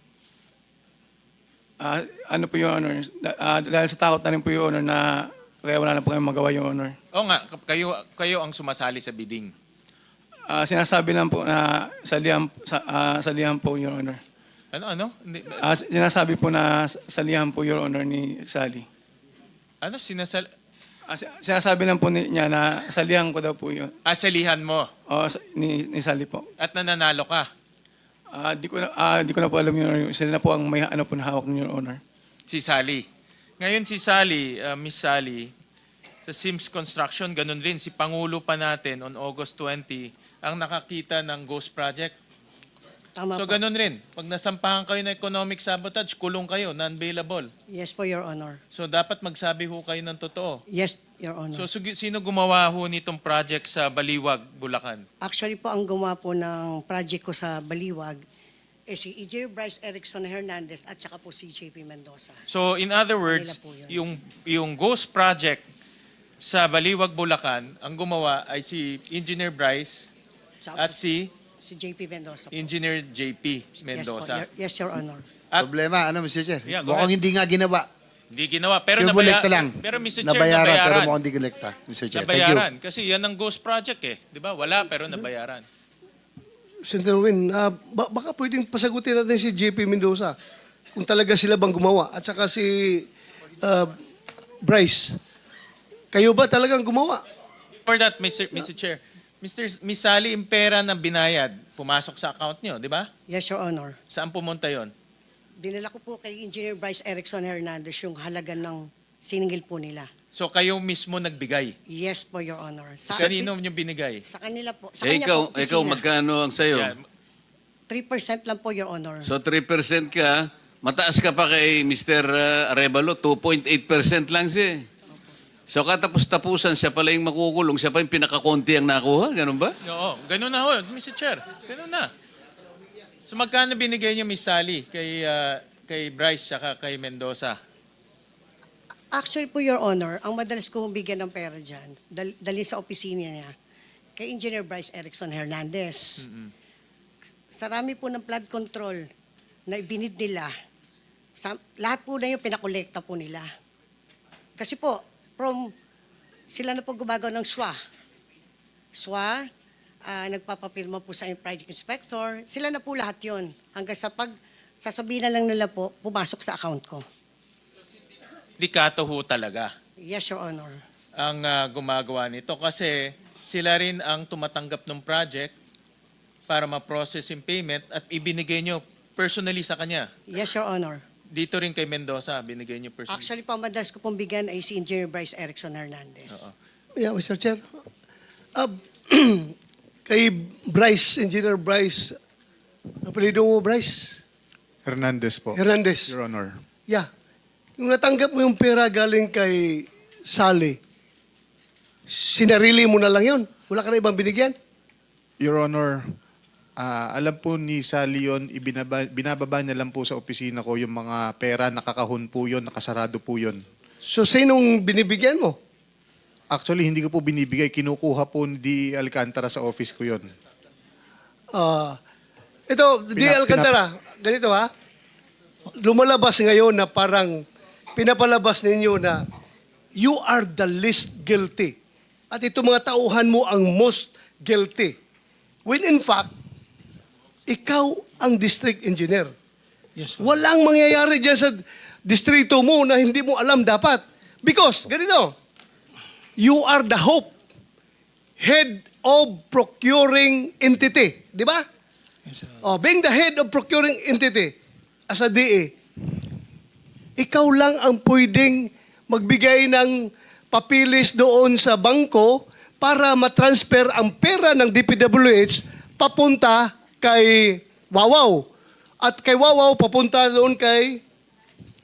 Po, Your Honor, dahil sa takot na rin po, Your Honor, na kaya wala na po kayong magawa, Your Honor. Oo nga, kayo ang sumasali sa bidding. Sinasabi lang po na salihan po, Your Honor. Ano? Sinasabi po na salihan po, Your Honor, ni Sally. Ano? Sinasabi lang po niya na salihan ko daw po yun. Salihan mo. Ni Sally po. At nananalo ka. Di ko na po alam, Your Honor. Sila na po ang may po na hawak ni Your Honor. Si Sally. Ngayon si Sally, Miss Sally, sa Sims Construction, ganun rin. Si Pangulo pa natin on August 20 ang nakakita ng ghost project. Tama So po. ganun rin. Pag nasampahan kayo ng economic sabotage, kulong kayo, non-bailable. Yes po, Your Honor. So dapat magsabi ho kayo ng totoo. Yes, Your Honor. So sino gumawa ho nitong project sa Baliwag, Bulacan? Actually po, ang gumawa po ng project ko sa Baliwag si Engineer Bryce Erickson Hernandez at saka po si JP Mendoza. So in other words, Kanila po yun. yung ghost project sa Baliwag, Bulacan, ang gumawa ay si Engineer Bryce Sa- at si Si JP Mendoza po. Engineer JP Mendoza. Yes, Your Honor. At Problema, Mr. Chair? Yeah, go Mukhang ahead. hindi nga ginawa. hindi ginawa. Pero Kinolekta lang. Pero Mr. Chair, Nabayaran, pero nabayaran. mukhang hindi kinolekta, Mr. Chair. Thank you. Nabayaran. Kasi yan ang ghost project eh. Di ba? Wala pero nabayaran. Senator Win, baka pwedeng pasagutin natin si JP Mendoza kung talaga sila bang gumawa. At saka si Bryce, kayo ba talagang gumawa? For that, Mr. Chair, Miss Sally, yung pera na binayad, pumasok sa account nyo, di ba? Yes, Your Honor. Saan pumunta yon? Dinala ko po kay Engineer Bryce Erickson Hernandez yung halaga ng siningil po nila. So kayo mismo nagbigay. Yes po, Your Honor. Kanino nyo binigay? Sa kanila po. Sa kanya po, Ikaw magkano ang sayo? Yeah. 3% lang po, Your Honor. So 3% ka, mataas ka pa kay Mr. Arevalo, 2.8% lang siya. So katapos-tapusan, siya pala yung makukulong, siya pa yung pinakakonti ang nakuha, ganun ba? Oo, ganun na ho, Mr. Chair. Ganun na. So magkano binigay niyo, Miss Sally, kay Bryce at kay Mendoza? Actually po, Your Honor, ang madalas ko bigyan ng pera dyan, dali sa opisina niya, kay Engineer Bryce Erickson Hernandez. Sa rami po ng flood control na ibinid nila, lahat po na yung pinakolekta po nila. Kasi po, sila na po gumagawa ng SWA. SWA, nagpapapirma po sa project inspector. Sila na po lahat yon. Hanggang sa sasabihin na lang nila po, pumasok sa account ko. Dikato ho talaga Yes, Your Honor. ang gumagawa nito kasi sila rin ang tumatanggap ng project para ma-process yung payment at ibinigay nyo personally sa kanya. Yes, Your Honor. Dito rin kay Mendoza, binigay nyo personally. Actually, pamadalas ko pong bigyan ay si Engineer Bryce Erickson Hernandez. Yeah, Mr. Chair. Kay Bryce, Engineer Bryce, apelido mo Bryce? Hernandez po. Hernandez. Your Honor. Yeah. Yung natanggap mo yung pera galing kay Sally, sinarili mo na lang yun? Wala ka na ibang binigyan? Your Honor, alam po ni Sally yun, binababa niya lang po sa opisina ko yung mga pera, nakakahon po yun, nakasarado po yun. So, sinong binibigyan mo? Actually, hindi ko po binibigay. Kinukuha po ni D. Alcantara sa office ko yun. Ito, Di Alcantara, ganito ha. Lumalabas ngayon na parang pinapalabas ninyo na you are the least guilty. At ito mga tauhan mo ang most guilty. When in fact, ikaw ang district engineer. Yes, sir. Walang mangyayari dyan sa distrito mo na hindi mo alam dapat. Because, ganito, you are the hope, head of procuring entity. Di ba? Being the head of procuring entity as a DA, ikaw lang ang pwedeng magbigay ng papilis doon sa bangko para matransfer ang pera ng DPWH papunta kay Wawaw. At kay Wawaw papunta doon kay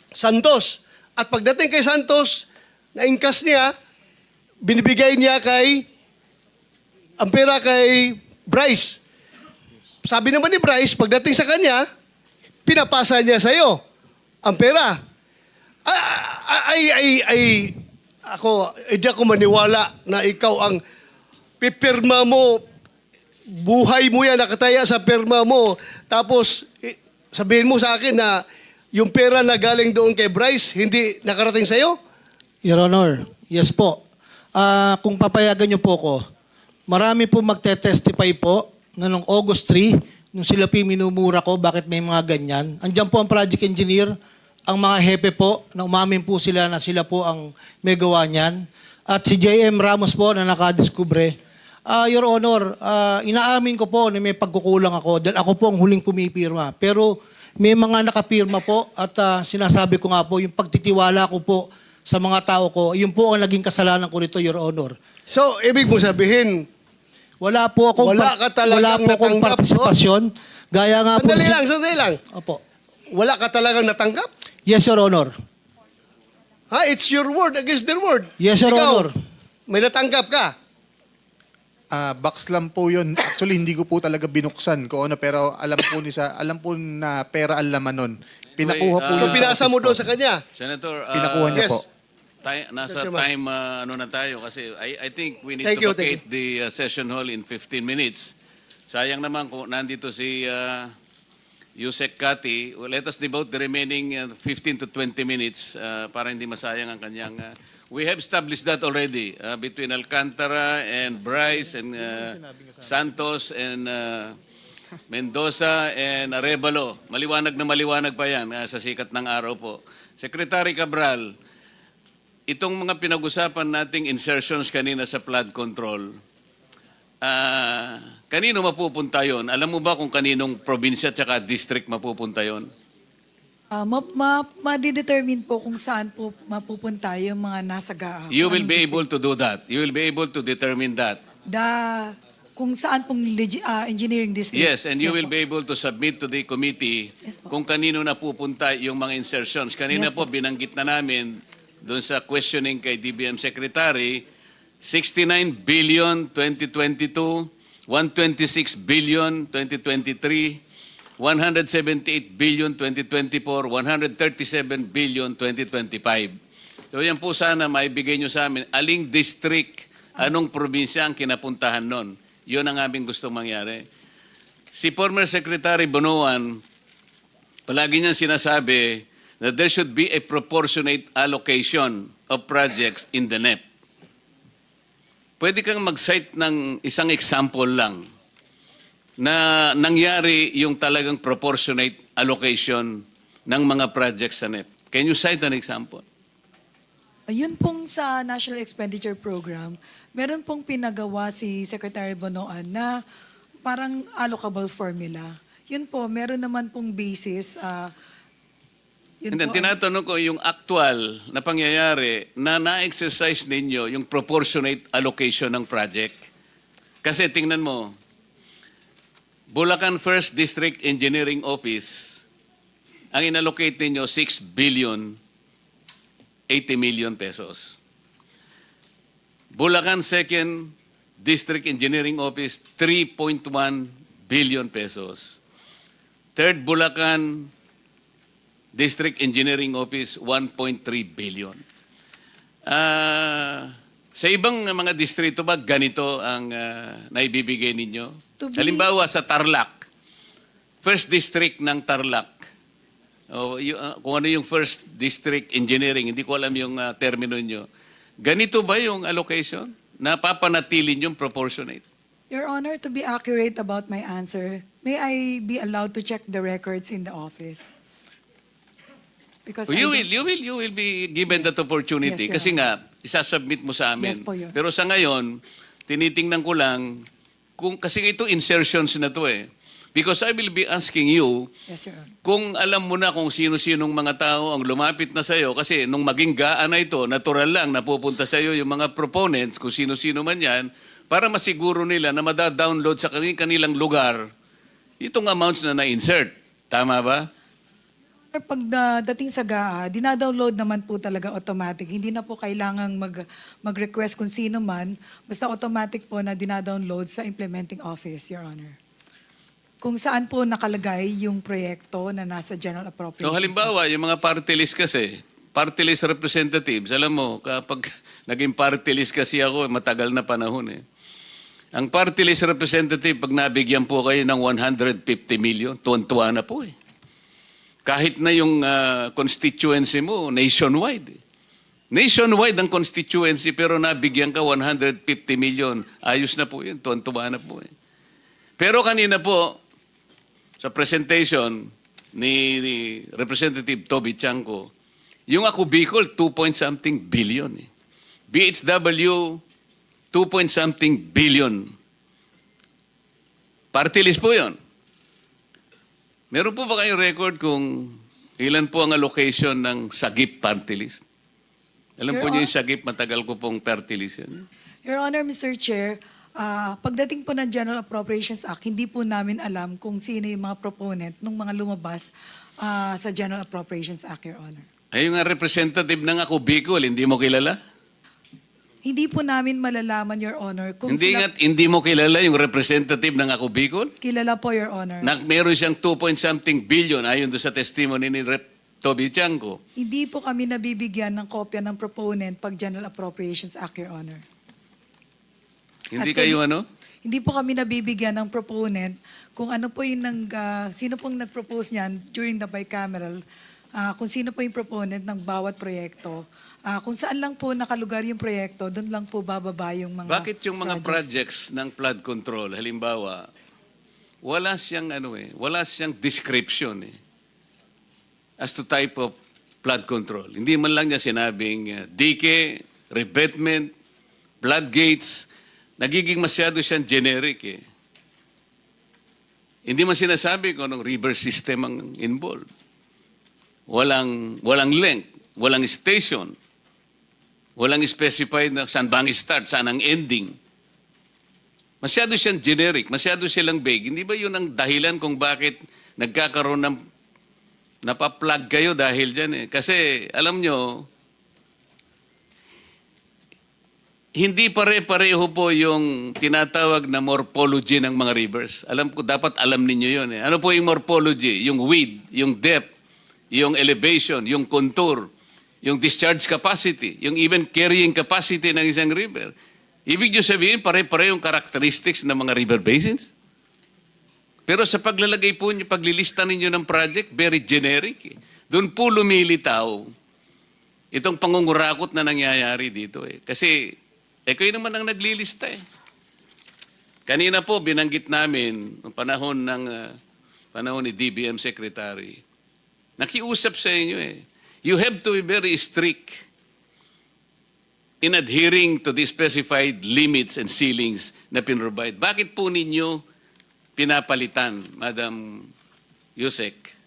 Santos. At pagdating kay Santos, na-ingkas niya, binibigay niya ang pera kay Bryce. Sabi naman ni Bryce, pagdating sa kanya, pinapasa niya sa'yo ang pera. Hindi ako maniwala na ikaw ang pipirma mo, buhay mo yan, nakataya sa pirma mo, tapos sabihin mo sa akin na yung pera na galing doon kay Bryce, hindi nakarating sa'yo? Your Honor, yes po. Kung papayagan niyo po ko, marami po magte-testify po na noong August 3, nung sila po minumura ko, bakit may mga ganyan. Andiyan po ang project engineer, ang mga hepe po, na umamin po sila na sila po ang may gawa niyan. At si J.M. Ramos po na nakadiskubre. Your Honor, inaamin ko po na may pagkukulang ako dahil ako po ang huling pumipirma. Pero may mga nakapirma po at sinasabi ko nga po, yung pagtitiwala ko po sa mga tao ko, yun po ang naging kasalanan ko nito, Your Honor. So, ibig mo sabihin, Wala po akong Wala ka talagang natanggap, partisipasyon. Gaya nga po. sandali lang. Opo. Wala ka talagang natanggap? Yes, Your Honor. It's your word against their word. Yes, Your Ikaw, Honor. may natanggap ka? Box lang po yun. Actually, hindi ko po talaga binuksan ko ano, pero alam po na pera ang laman nun. Pinakuha po So, yun sa pinasa mo office doon ko. sa kanya? Senator, Pinakuha niya Yes. po. nasa Mr. Chairman. time na tayo kasi I think we need Thank to you, thank vacate the session hall in 15 minutes. Sayang naman kung nandito si Yusek Kati. Well, let us devote the remaining 15 to 20 minutes para hindi masayang ang kanyang... we have established that already between Alcantara and Bryce and Santos and Mendoza and Arevalo. Maliwanag na maliwanag pa yan sa sikat ng araw po. Secretary Cabral, itong mga pinag-usapan nating insertions kanina sa flood control, kanino mapupunta yon? Alam mo ba kung kaninong probinsya at district mapupunta yon? Ma-determine po kung saan po mapupunta yung mga nasa You will be able to do that. You will be able to determine that. Kung saan pong engineering district. Yes, and you will po. be able to submit to the committee Yes po. kung kanino na pupunta yung mga insertions. Kanina Yes po, binanggit na namin doon sa questioning kay DBM Secretary, 69 billion 2022, 126 billion 2023, 178 billion 2024, 137 billion 2025. So yan po sana maibigay nyo sa amin. Aling district, anong probinsya ang kinapuntahan nun? Yun ang aming gustong mangyari. Si former Secretary Bonoan, palagi niyang sinasabi that there should be a proportionate allocation of projects in the NEP. Pwede kang mag-cite ng isang example lang na nangyari yung talagang proportionate allocation ng mga projects sa NEP. Can you cite an example? Ayun pong sa National Expenditure Program, meron pong pinagawa si Secretary Bonoan na parang allocable formula. Yun po, meron naman pong basis. Yun And then, po, tinatanong ko yung actual na pangyayari na na-exercise ninyo yung proportionate allocation ng project. Kasi tingnan mo, Bulacan First District Engineering Office, ang inallocate ninyo 6 billion 80 million pesos. Bulacan Second District Engineering Office, 3.1 billion pesos. Third Bulacan District Engineering Office, 1.3 billion. Sa ibang mga distrito ba, ganito ang naibibigay ninyo? Halimbawa sa Tarlac, First District ng Tarlac, kung ano yung First District Engineering, hindi ko alam yung termino nyo. Ganito ba yung allocation? Napapanatili yung proportionate? Your Honor, to be accurate about my answer, may I be allowed to check the records in the office? Because You will be given that opportunity. Yes, Your Kasi nga, isasubmit mo sa amin. Yes po, Your- Pero sa ngayon, tinitingnan ko lang, kasi ito insertions na to eh. Because I will be asking you, Yes, Your Honor. kung alam mo na kung sino-sinong mga tao ang lumapit na sa'yo, kasi nung maging gaan na ito, natural lang, napupunta sa'yo yung mga proponents, kung sino-sino man yan, para masiguro nila na mada-download sa kanilang lugar itong amounts na na-insert. Tama ba? Pag dating sa GAA, dinadownload naman po talaga automatic. Hindi na po kailangang mag-request kung sino man. Basta automatic po na dinadownload sa implementing office, Your Honor. Kung saan po nakalagay yung proyekto na nasa General Appropriations. So halimbawa, yung mga party list kasi, party list representatives, alam mo, kapag naging party list kasi ako, matagal na panahon eh. Ang party list representative, pag nabigyan po kayo ng 150 million, tuwan-tuwa na po eh. Kahit na yung constituency mo, nationwide. Nationwide ang constituency, pero nabigyan ka 150 million. Ayos na po yun, tuwan-tuwa na po eh. Pero kanina po, sa presentation ni Representative Toby Chanco, yung Ako Bicol, 2-point-something billion eh. BHW, 2-point-something billion. Party list po yun. Meron po ba kayong record kung ilan po ang allocation ng Sagip party list? Alam po niyo yung Sagip, matagal ko pong party list yan. Your Honor, Mr. Chair, pagdating po ng General Appropriations Act, hindi po namin alam kung sino yung mga proponent ng mga lumabas sa General Appropriations Act, Your Honor. Ay, yung representative ng Ako Bicol, hindi mo kilala? Hindi po namin malalaman, Your Honor, kung Hindi mo kilala yung representative ng Ako Bicol? kilala po, Your Honor. Na meron siyang 2-point-something billion ayon doon sa testimony ni Rep. Toby Chanco. Hindi po kami nabibigyan ng kopya ng proponent pag General Appropriations Act, Your Honor. Hindi At kayo ano? Hindi po kami nabibigyan ng proponent kung ano po yung sino pong nag-propose niyan during the bicameral, kung sino po yung proponent ng bawat proyekto. Kung saan lang po nakalugar yung proyekto, doon lang po bababa yung mga Bakit yung mga projects ng flood control, halimbawa, wala siyang wala siyang description as to type of flood control. Hindi man lang niya sinabing dike, revetment, floodgates. Nagiging masyado siyang generic eh. Hindi man sinasabi kung anong river system ang involved. Walang length, walang station, walang specified na saan bang start, saan ang ending. Masyado siyang generic, masyado silang vague. Hindi ba yun ang dahilan kung bakit nagkakaroon ng napaplug kayo dahil dyan eh? Kasi alam nyo, hindi pare-pareho po yung tinatawag na morphology ng mga rivers. Alam ko, dapat alam ninyo yun eh. Ano po yung morphology? Yung width, yung depth, yung elevation, yung contour, yung discharge capacity, yung even carrying capacity ng isang river. Ibig nyo sabihin, pare-parehong characteristics ng mga river basins. Pero sa paglalagay po nyo, paglilista ninyo ng project, very generic eh. Doon po lumilitaw itong pangungurakot na nangyayari dito eh. Kasi, kayo naman ang naglilista eh. Kanina po, binanggit namin, noong panahon ni DBM Secretary, nakiusap sa inyo eh. You have to be very strict in adhering to the specified limits and ceilings na pinrovide. Bakit po ninyo pinapalitan, Madam Yusek?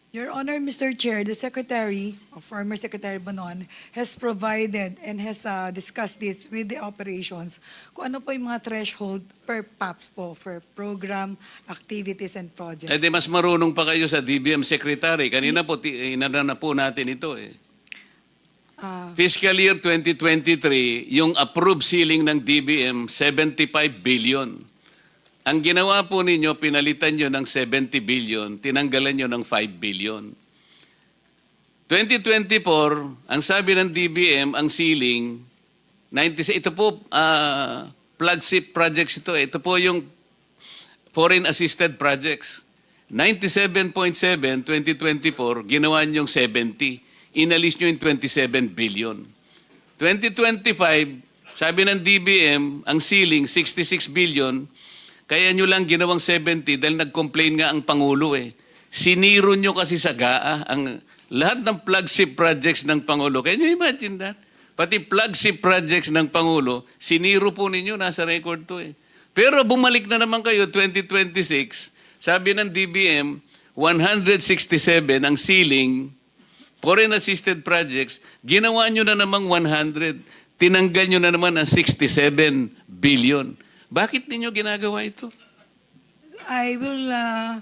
Your Honor, Mr. Chair, the Secretary, or former Secretary Bonon, has provided and has discussed this with the operations kung ano po yung mga threshold per PAPS po for program, activities, and projects. Di mas marunong pa kayo sa DBM Secretary. Kanina po, inana na po natin ito eh. Fiscal year 2023, yung approved ceiling ng DBM, 75 billion. Ang ginawa po ninyo, pinalitan nyo ng 70 billion, tinanggalan nyo ng 5 billion. 2024, ang sabi ng DBM, ang ceiling, 96, ito po, flagship projects ito. Ito po yung foreign assisted projects. 97.7, 2024, ginawa nyo yung 70. Inalis nyo yung 27 billion. 2025, sabi ng DBM, ang ceiling, 66 billion, kaya nyo lang ginawang 70 dahil nag-complain nga ang Pangulo eh. Siniro nyo kasi sa GAA ang lahat ng flagship projects ng Pangulo. Can you imagine that? Pati flagship projects ng Pangulo, siniro po ninyo, nasa record to eh. Pero bumalik na naman kayo, 2026, sabi ng DBM, 167 ang ceiling, foreign assisted projects, ginawa nyo na namang 100, tinanggal nyo na naman ang 67 billion. Bakit ninyo ginagawa ito? I will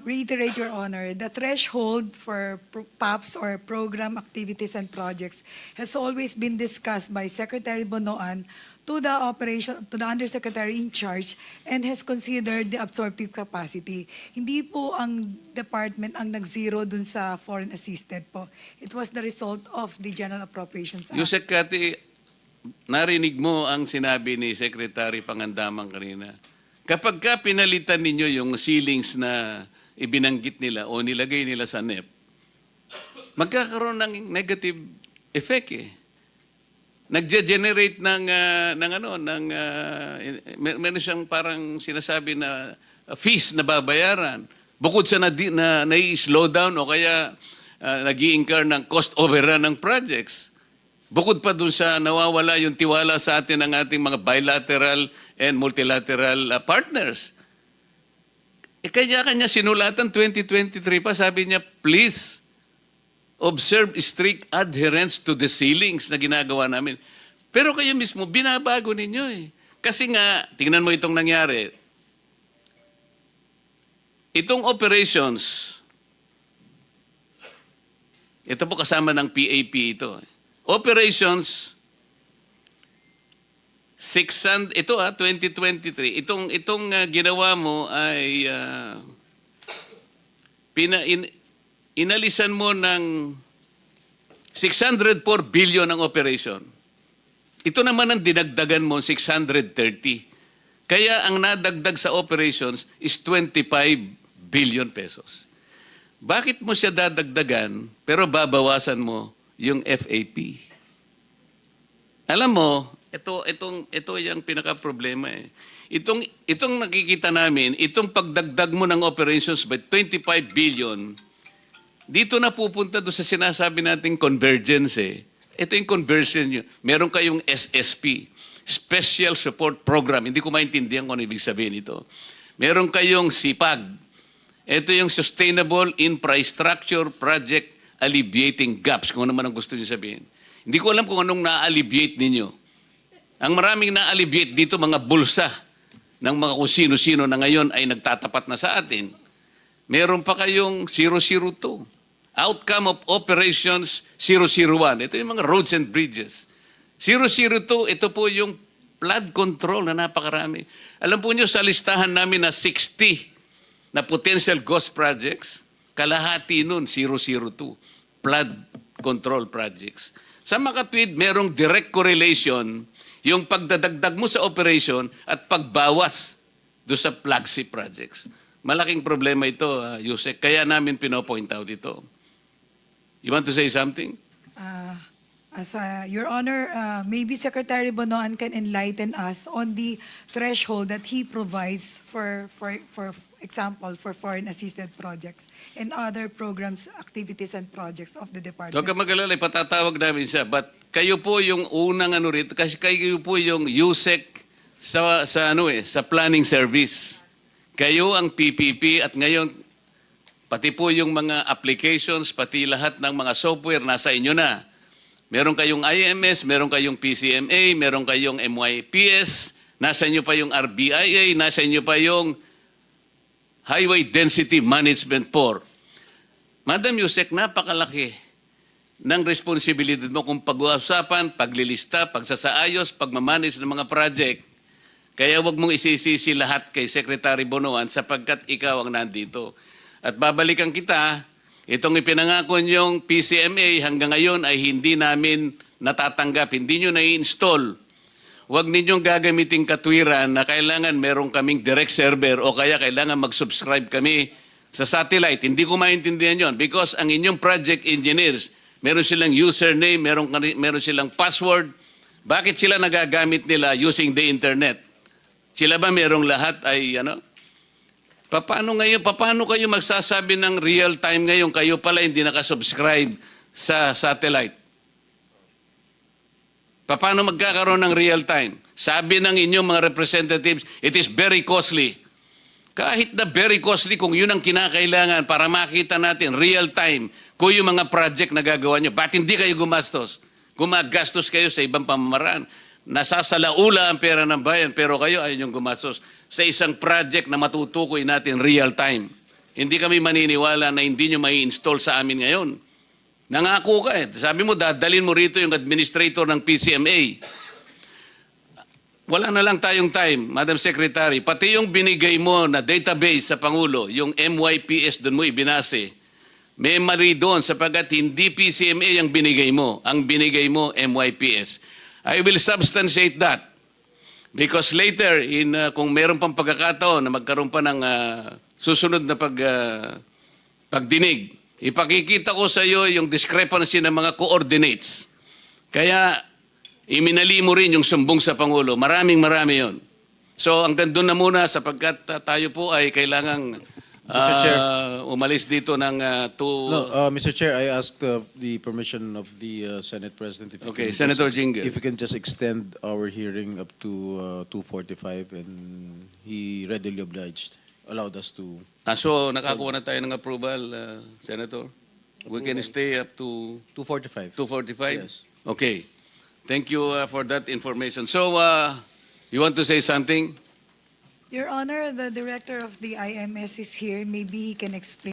reiterate, Your Honor, the threshold for PAPs or program activities and projects has always been discussed by Secretary Bonoan to the Undersecretary in charge and has considered the absorptive capacity. Hindi po ang department ang nag-zero dun sa foreign assisted po. It was the result of the General Appropriations Act. Yusek Kati, narinig mo ang sinabi ni Secretary Pangandaman kanina. Kapag ka pinalitan ninyo yung ceilings na ibinanggit nila o nilagay nila sa NEP, magkakaroon ng negative effect eh. Nagge-generate meron siyang parang sinasabi na fees na babayaran. Bukod sa nai-slow down o kaya nag-i-incur ng cost overrun ng projects. Bukod pa dun sa nawawala yung tiwala sa atin ng ating mga bilateral and multilateral partners. Kanya sinulatan 2023 pa, sabi niya, please observe strict adherence to the ceilings na ginagawa namin. Pero kayo mismo, binabago ninyo eh. Kasi nga, tingnan mo itong nangyari. Itong operations, ito po kasama ng PAP ito. Operations, 2023. Itong ginawa mo ay inalisan mo ng 604 billion ang operation. Ito naman ang dinagdagan mo, 630. Kaya ang nadagdag sa operations is 25 billion pesos. Bakit mo siya dadagdagan pero babawasan mo yung FAP? Alam mo, ito yung pinaka-problema eh. Itong nakikita namin, itong pagdagdag mo ng operations by 25 billion, dito na pupunta doon sa sinasabi nating convergence eh. Ito yung conversion nyo. Meron kayong SSP, Special Support Program. Hindi ko maintindihan kung ano ibig sabihin ito. Meron kayong SIPAG. Ito yung Sustainable Infrastructure Project Alleviating Gaps, kung ano man ang gusto nyo sabihin. Hindi ko alam kung anong na-alleviate ninyo. Ang maraming na-alleviate dito, mga bulsa ng mga kung sino-sino na ngayon ay nagtatapat na sa atin. Meron pa kayong 002. Outcome of Operations 001. Ito yung mga roads and bridges. 002, ito po yung flood control na napakarami. Alam po nyo, sa listahan namin na 60 na potential ghost projects, kalahati nun, 002. Flood control projects. Sa makatwid, merong direct correlation yung pagdadagdag mo sa operation at pagbawas do sa flagship projects. Malaking problema ito, Yusek. Kaya namin pinopoint out ito. You want to say something? Your Honor, maybe Secretary Bonoan can enlighten us on the threshold that he provides for example, for foreign assisted projects and other programs, activities, and projects of the department. Huwag ka mag-alala, ipatatawag namin siya. But kayo po yung unang ano rito, kasi kayo po yung USEC sa planning service. Kayo ang PPP at ngayon, pati po yung mga applications, pati lahat ng mga software nasa inyo na. Meron kayong IMS, meron kayong PCMA, meron kayong MYPS, nasa inyo pa yung RBIA, nasa inyo pa yung Highway Density Management 4. Madam Yusek, napakalaki ng responsibilidad mo kung pag-uusapan, paglilista, pagsasaayos, pagmamanage ng mga project. Kaya wag mong isisisi lahat kay Secretary Bonoan sapagkat ikaw ang nandito. At babalikan kita, itong ipinangako niyong PCMA hanggang ngayon ay hindi namin natatanggap, hindi nyo na-install. Huwag ninyong gagamitin katwiran na kailangan meron kaming direct server o kaya kailangan mag-subscribe kami sa satellite. Hindi ko maintindihan yon because ang inyong project engineers, meron silang username, meron silang password. Bakit sila nagagamit nila using the internet? Sila ba merong lahat ay ano? Paano kayo magsasabi ng real time ngayon? Kayo pala hindi nakasubscribe sa satellite. Paano magkakaroon ng real time? Sabi ng inyong mga representatives, it is very costly. Kahit na very costly, kung yun ang kinakailangan para makita natin real time kung yung mga project na gagawa nyo, ba't hindi kayo gumastos? Gumagastos kayo sa ibang pamamaraan. Nasasalaula ang pera ng bayan, pero kayo ay inyong gumastos sa isang project na matutukoy natin real time. Hindi kami maniniwala na hindi nyo mai-install sa amin ngayon. Nangako ka eh. Sabi mo, dadalhin mo rito yung administrator ng PCMA. Wala na lang tayong time, Madam Secretary. Pati yung binigay mo na database sa Pangulo, yung MYPS, doon mo ibinase. May mali doon sapagkat hindi PCMA ang binigay mo. Ang binigay mo, MYPS. I will substantiate that. Because later, kung meron pang pagkakataon na magkaroon pa ng susunod na pagdinig, ipakikita ko sa iyo yung discrepancy ng mga coordinates. Kaya, iminali mo rin yung sumbong sa Pangulo. Marami yon. So, hanggang doon na muna sapagkat tayo po ay kailangang umalis dito ng Mr. Chair, I asked the permission of the Senate President. If Okay, Senator Jinggoy. If we can just extend our hearing up to 2:45, and he readily obliged, allowed us to. So, nakakuha na tayo ng approval, Senator? We can stay up to 2:45. 2:45? Yes. Okay. Thank you for that information. So, you want to say something? Your Honor, the director of the IMS is here. Maybe he can explain